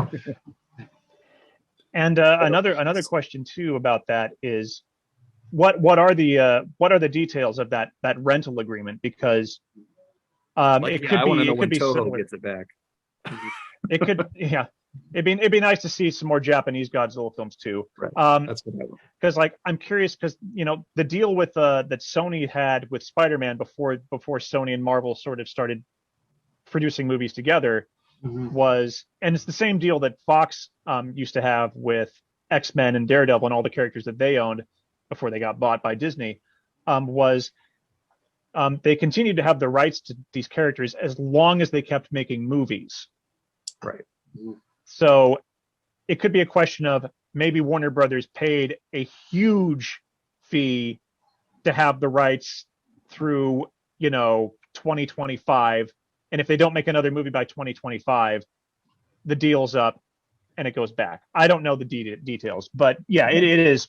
And another question too about that is, what are the details of that rental agreement? Because it could be Toho similar. Gets it back. It could, yeah. It'd be nice to see some more Japanese Godzilla films too. Right. That's what I want. Because like, I'm curious, because you know, the deal with that Sony had with Spider-Man before Sony and Marvel sort of started producing movies together was, and it's the same deal that Fox used to have with X-Men and Daredevil and all the characters that they owned before they got bought by Disney, was they continued to have the rights to these characters as long as they kept making movies. Right. So it could be a question of maybe Warner Brothers paid a huge fee to have the rights through, you know, 2025. And if they don't make another movie by 2025, the deal's up and it goes back. I don't know the details, but yeah, it is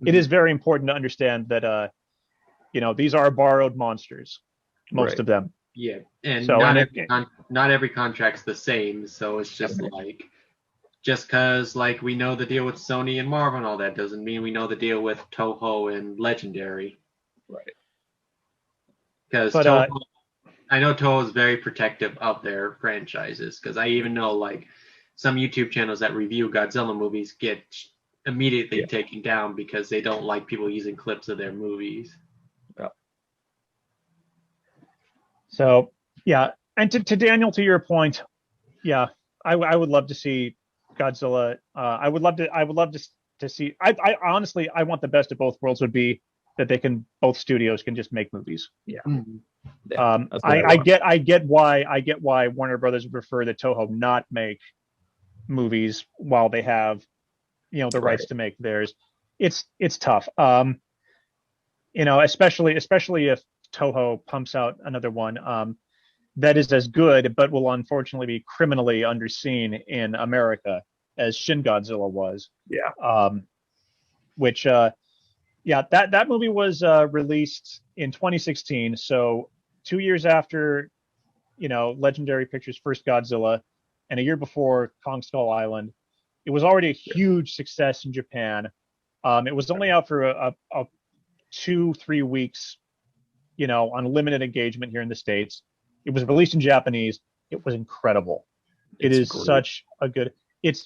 very important to understand that, you know, these are borrowed monsters, most of them. Yeah, and so, not every contract's the same, so it's just like, just because like we know the deal with Sony and Marvel and all that doesn't mean we know the deal with Toho and Legendary. Right. Because But Toho, I know Toho is very protective of their franchises. Because I even know like some YouTube channels that review Godzilla movies get immediately taken down because they don't like people using clips of their movies. so yeah, and to Daniel, to your point, yeah, I would love to see Godzilla. I would love to see. I honestly, I want the best of both worlds. Would be that they can both studios can just make movies. Yeah. That's what I get why Warner Brothers would prefer that Toho not make movies while they have the rights to make theirs. It's tough. Especially if Toho pumps out another one that is as good, but will unfortunately be criminally underseen in America as Shin Godzilla was. Yeah. Which that movie was released in 2016, so 2 years after Legendary Pictures' first Godzilla, and a year before Kong Skull Island. It was already a huge success in Japan. It was only out for a 2-3 weeks, on limited engagement here in the States. It was released in Japanese. It was incredible. It is great. such a good. It's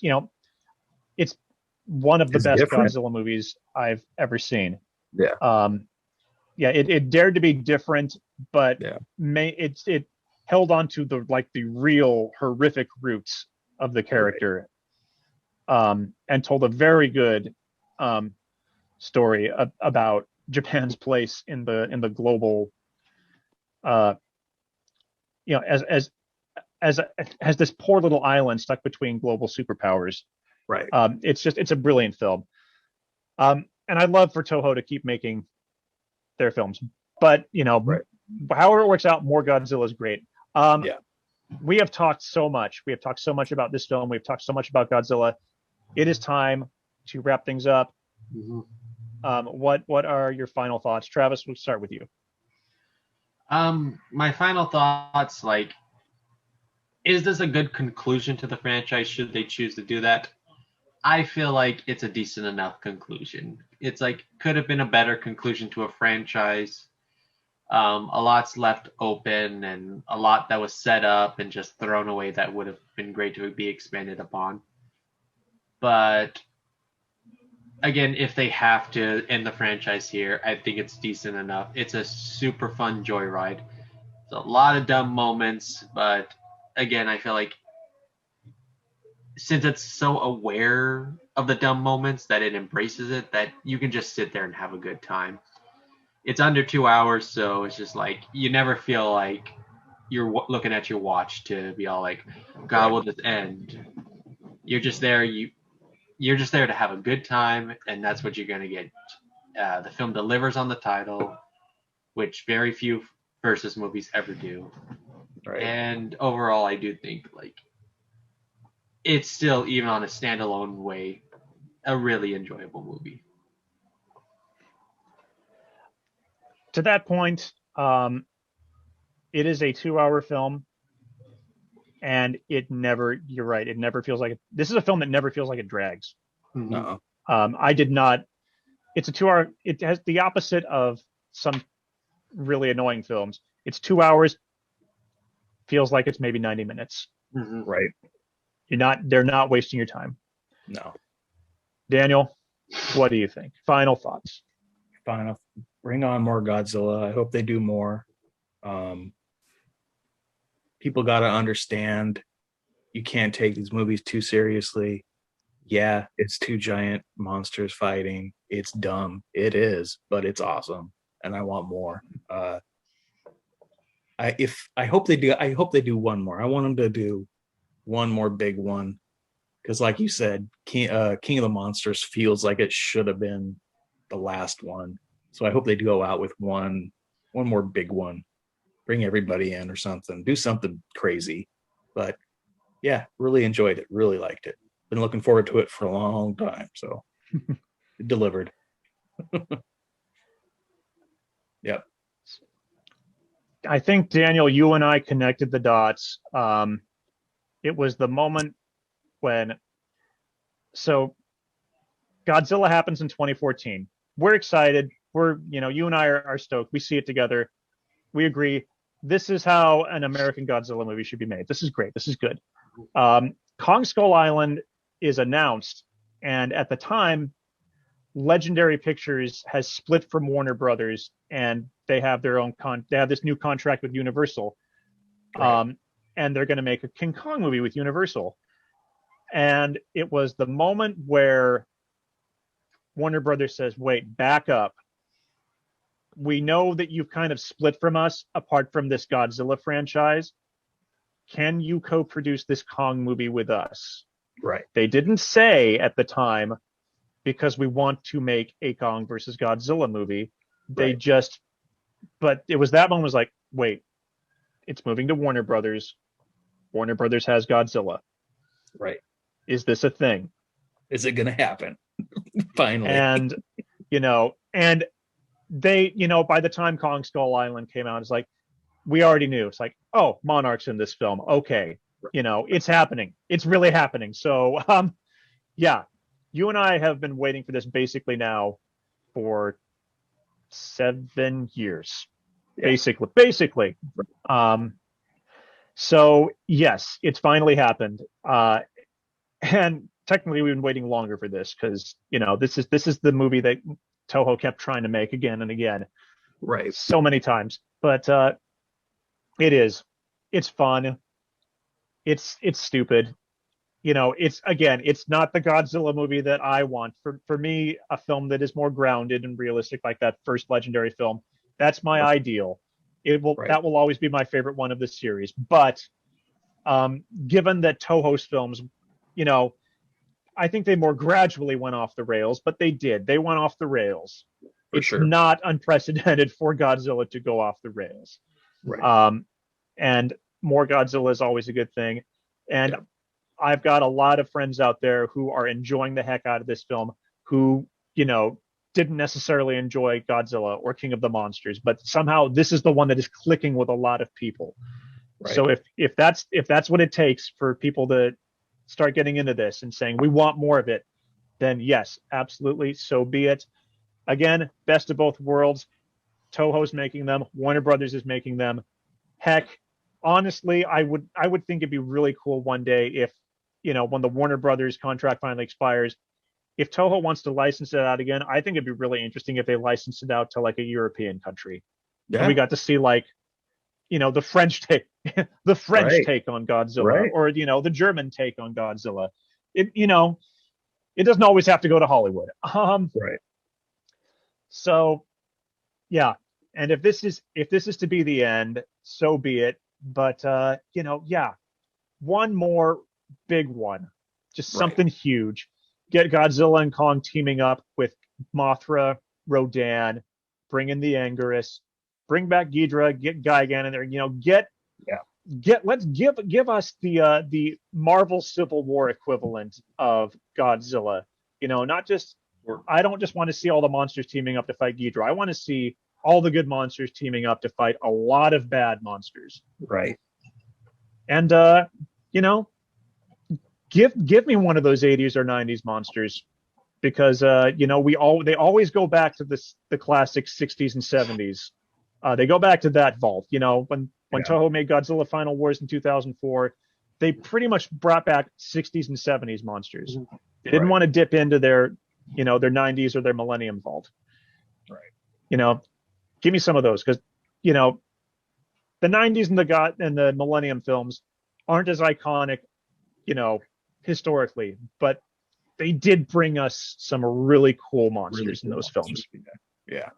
it's one of the best different Godzilla movies I've ever seen. Yeah. It dared to be different, but it held on to the real horrific roots of the character, and told a very good story about Japan's place in the global, as this poor little island stuck between global superpowers. Right. It's a brilliant film. And I'd love for Toho to keep making their films, but however it works out, more Godzilla is great. We have talked so much. We have talked so much about this film. We've talked so much about Godzilla. It is time to wrap things up. Mm-hmm. What are your final thoughts, Travis? We'll start with you. My final thoughts, is this a good conclusion to the franchise? Should they choose to do that? I feel like it's a decent enough conclusion. It's could have been a better conclusion to a franchise. A lot's left open and a lot that was set up and just thrown away that would have been great to be expanded upon. But again, if they have to end the franchise here, I think it's decent enough. It's a super fun joyride. It's a lot of dumb moments, but again, I feel like since it's so aware of the dumb moments that it embraces it, that you can just sit there and have a good time. It's under 2 hours, so it's just you never feel like you're looking at your watch to be all God, will this end? You're just there. You're just there to have a good time, and that's what you're gonna get. The film delivers on the title, which very few versus movies ever do. Right. And overall, I do think it's still, even on a standalone way, a really enjoyable movie. To that point, it is a 2-hour film, and you're right, it never feels like it. This is a film that never feels like it drags. No. I did not. It's a 2-hour. It has the opposite of some really annoying films. It's 2 hours. Feels like it's maybe 90 minutes. Mm-hmm. Right. They're not wasting your time. No. Daniel, what do you think? Final thoughts. Bring on more Godzilla. I hope they do more. People got to understand you can't take these movies too seriously. Yeah, it's two giant monsters fighting. It's dumb. It is, but it's awesome, and I want more. I hope they do one more. I want them to do one more big one, because like you said, King of the Monsters feels like it should have been the last one. So I hope they do go out with one more big one. Bring everybody in or something. Do something crazy. But yeah, really enjoyed it. Really liked it. Been looking forward to it for a long time. So it delivered. Yep. I think, Daniel, you and I connected the dots. It was the moment when Godzilla happens in 2014. We're excited. You and I are stoked. We see it together. We agree. This is how an American Godzilla movie should be made. This is great. This is good. Kong Skull Island is announced, and at the time, Legendary Pictures has split from Warner Brothers, and they have their own they have this new contract with Universal, Right. and they're going to make a King Kong movie with Universal. And it was the moment where Warner Brothers says, "Wait, back up. We know that you've kind of split from us apart from this Godzilla franchise. Can you co-produce this Kong movie with us?" Right. They didn't say at the time, because we want to make a Kong versus Godzilla movie. They Right. just, but it was that moment was like, wait, it's moving to Warner Brothers. Warner Brothers has Godzilla. Right. Is this a thing? Is it going to happen? Finally. And, and they, by the time Kong Skull Island came out, it's like, we already knew. It's like, oh, Monarch's in this film. Okay. It's happening. It's really happening. So, yeah, you and I have been waiting for this basically now for 7 years. Yeah. Basically. So yes, it's finally happened. And technically we've been waiting longer for this because, this is the movie that Toho kept trying to make again and again. Right. So many times. But it's fun. It's stupid. It's not the Godzilla movie that I want. For me, a film that is more grounded and realistic, like that first Legendary film, that's my ideal. That will always be my favorite one of the series. But given that Toho's films, I think they more gradually went off the rails, but they did. They went off the rails. It's not unprecedented for Godzilla to go off the rails. Right. And more Godzilla is always a good thing. And I've got a lot of friends out there who are enjoying the heck out of this film who, didn't necessarily enjoy Godzilla or King of the Monsters, but somehow this is the one that is clicking with a lot of people. Right. So if that's what it takes for people to start getting into this and saying we want more of it, then yes, absolutely, so be it. Again, best of both worlds. Toho's making them, Warner Brothers is making them. Heck, honestly, I would think it'd be really cool one day if, when the Warner Brothers contract finally expires, if Toho wants to license it out again, I think it'd be really interesting if they licensed it out to like a European country. Yeah. And we got to see the French take, take on Godzilla, or the German take on Godzilla. It doesn't always have to go to Hollywood. Right. So, yeah. And if this is to be the end, so be it. But one more big one, just something huge. Get Godzilla and Kong teaming up with Mothra, Rodan, bring in the Anguirus, bring back Ghidorah, get Gigan in there. Let's give us the Marvel Civil War equivalent of Godzilla. Not just, I don't just want to see all the monsters teaming up to fight Ghidorah. I want to see all the good monsters teaming up to fight a lot of bad monsters. Right. And give me one of those 80s or 90s monsters, because they always go back to the classic 60s and 70s. They go back to that vault. When Toho made Godzilla Final Wars in 2004, they pretty much brought back 60s and 70s monsters. They didn't want to dip into their 90s or their Millennium Vault. Right. Give me some of those, because the 90s and the Millennium films aren't as iconic, historically, but they did bring us some really cool monsters in those films. Yeah.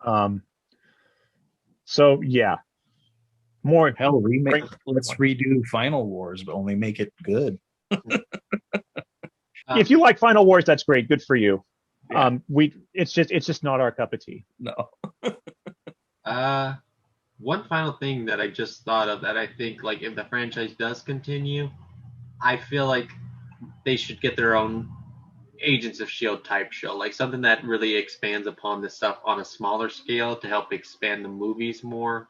So yeah, more hell remake. Let's redo Final Wars, but only make it good. If you like Final Wars, that's great. Good for you. Yeah. It's just not our cup of tea. No. One final thing that I just thought of that I think, like, if the franchise does continue, I feel like they should get their own Agents of S.H.I.E.L.D. type show, like something that really expands upon this stuff on a smaller scale to help expand the movies more.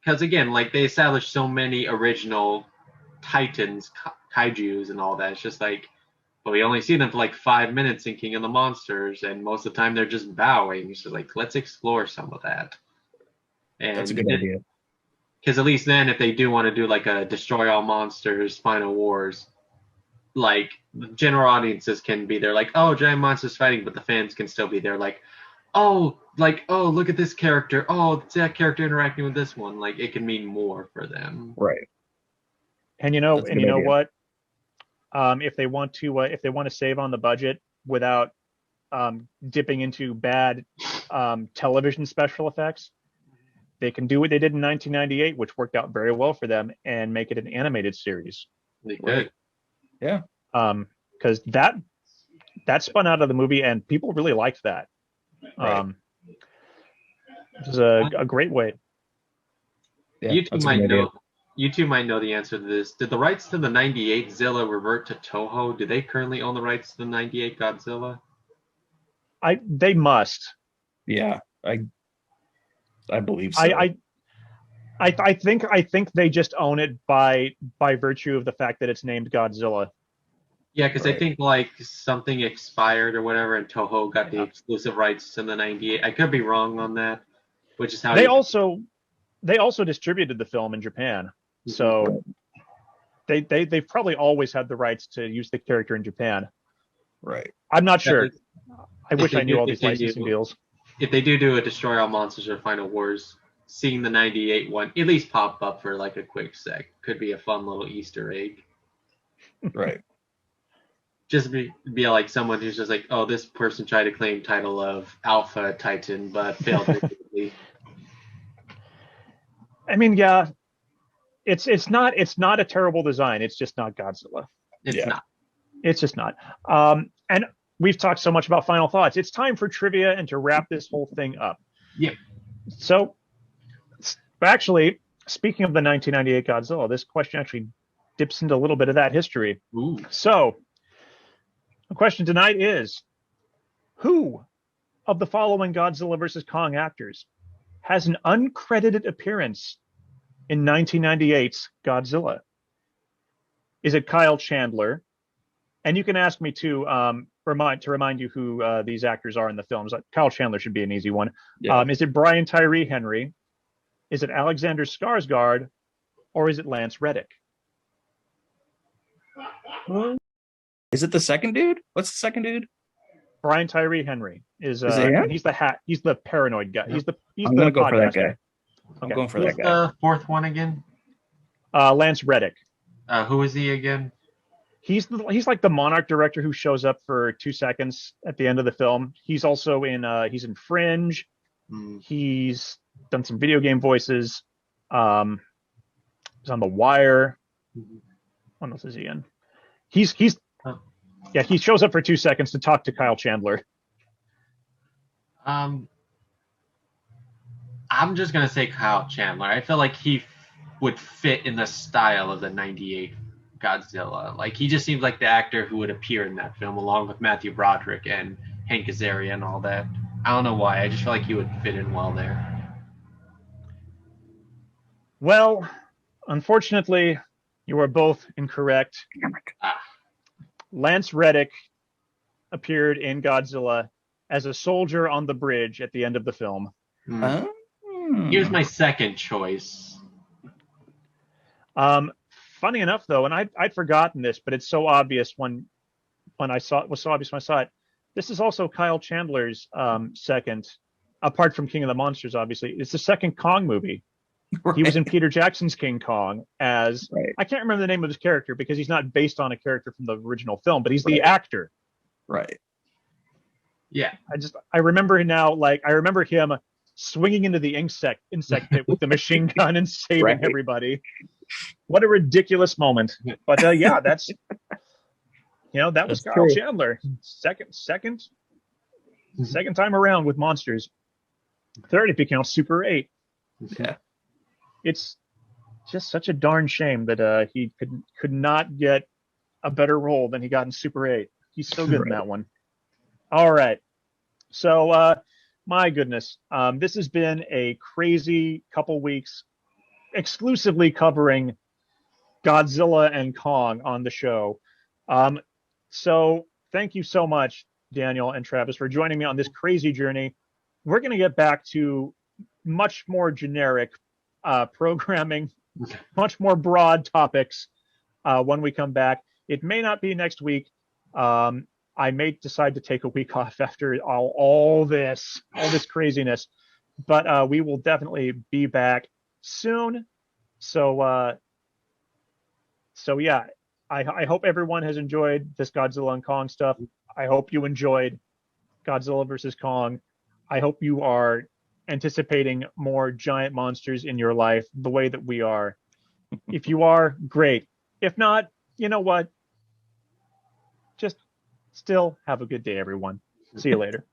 Because again, like, they established so many original Titans, kaijus and all that. It's just like, but we only see them for like 5 minutes in King of the Monsters, and most of the time they're just bowing. It's just like, let's explore some of that. And that's a good idea. Because at least then, if they do want to do like a Destroy All Monsters Final Wars, like general audiences can be there, like, oh, giant monsters fighting, but the fans can still be there, oh, look at this character, oh, it's that character interacting with this one. Like, it can mean more for them. Right. And That's a good idea. what? If they want to save on the budget without dipping into bad television special effects, they can do what they did in 1998, which worked out very well for them, and make it an animated series. They could. Right. Yeah. Because that spun out of the movie, and people really liked that. Right. It was a great way. Yeah, You two that's a might good idea. know. You two might know the answer to this. Did the rights to the '98 Zilla revert to Toho? Do they currently own the rights to the '98 Godzilla? They must. Yeah, I believe so. I think they just own it by virtue of the fact that it's named Godzilla. Yeah, because I Right. think like something expired or whatever, and Toho got the exclusive rights to the '98. I could be wrong on that, which is how They also distributed the film in Japan, so they've probably always had the rights to use the character in Japan. Right. I'm not sure. If I wish I they knew do- all if these they licensing do- deals. If they do a Destroy All Monsters or Final Wars, seeing the '98 one at least pop up for like a quick sec could be a fun little Easter egg. Right. Just be like someone who's just like, oh, this person tried to claim title of Alpha Titan but failed miserably. I mean, yeah, it's not a terrible design. It's just not Godzilla. It's not. It's just not. And we've talked so much about final thoughts. It's time for trivia and to wrap this whole thing up. Yep. So, actually, speaking of the 1998 Godzilla, this question actually dips into a little bit of that history. Ooh. So, the question tonight is, who of the following Godzilla vs. Kong actors has an uncredited appearance in 1998's Godzilla? Is it Kyle Chandler? And you can ask me to remind you who these actors are in the films. Kyle Chandler should be an easy one. Yeah. Is it Brian Tyree Henry? Is it Alexander Skarsgård? Or is it Lance Reddick? Is it the second dude? What's the second dude? Brian Tyree Henry is it him? and he's the paranoid guy. He's I'm the gonna go for that podcast guy. I'm Okay. going for Who's that guy. the fourth one again? Lance Reddick. Who is he again? He's like the Monarch director who shows up for 2 seconds at the end of the film. He's also he's in Fringe. He's done some video game voices. He's on The Wire. What else is he in? He shows up for 2 seconds to talk to Kyle Chandler. I'm just gonna say Kyle Chandler. I feel like he would fit in the style of the '98 Godzilla. Like, he just seems like the actor who would appear in that film along with Matthew Broderick and Hank Azaria and all that. I don't know why. I just feel like he would fit in well there. Well, unfortunately, you are both incorrect. Lance Reddick appeared in Godzilla as a soldier on the bridge at the end of the film. He was my second choice. Funny enough, though, and I'd forgotten this, but it's so obvious when I saw it. This is also Kyle Chandler's second, apart from King of the Monsters, obviously. It's the second Kong movie. Right. He was in Peter Jackson's King Kong as I can't remember the name of his character because he's not based on a character from the original film, but he's the actor. Right. Yeah. I remember now, like I remember him swinging into the insect pit with the machine gun and saving everybody. What a ridiculous moment! But yeah, that's that was Kyle Chandler. Second time around with monsters. Third if you count Super 8. Yeah. It's just such a darn shame that he could not get a better role than he got in Super 8. He's so good in that one. All right. So, my goodness, this has been a crazy couple weeks exclusively covering Godzilla and Kong on the show. So thank you so much, Daniel and Travis, for joining me on this crazy journey. We're going to get back to much more generic programming, much more broad topics when we come back. It may not be next week. I may decide to take a week off after all this craziness, but we will definitely be back soon. So yeah, I hope everyone has enjoyed this Godzilla and Kong stuff. I hope you enjoyed Godzilla versus Kong. I hope you are anticipating more giant monsters in your life the way that we are. If you are, great. If not, you know what? Just still have a good day, everyone. See you later.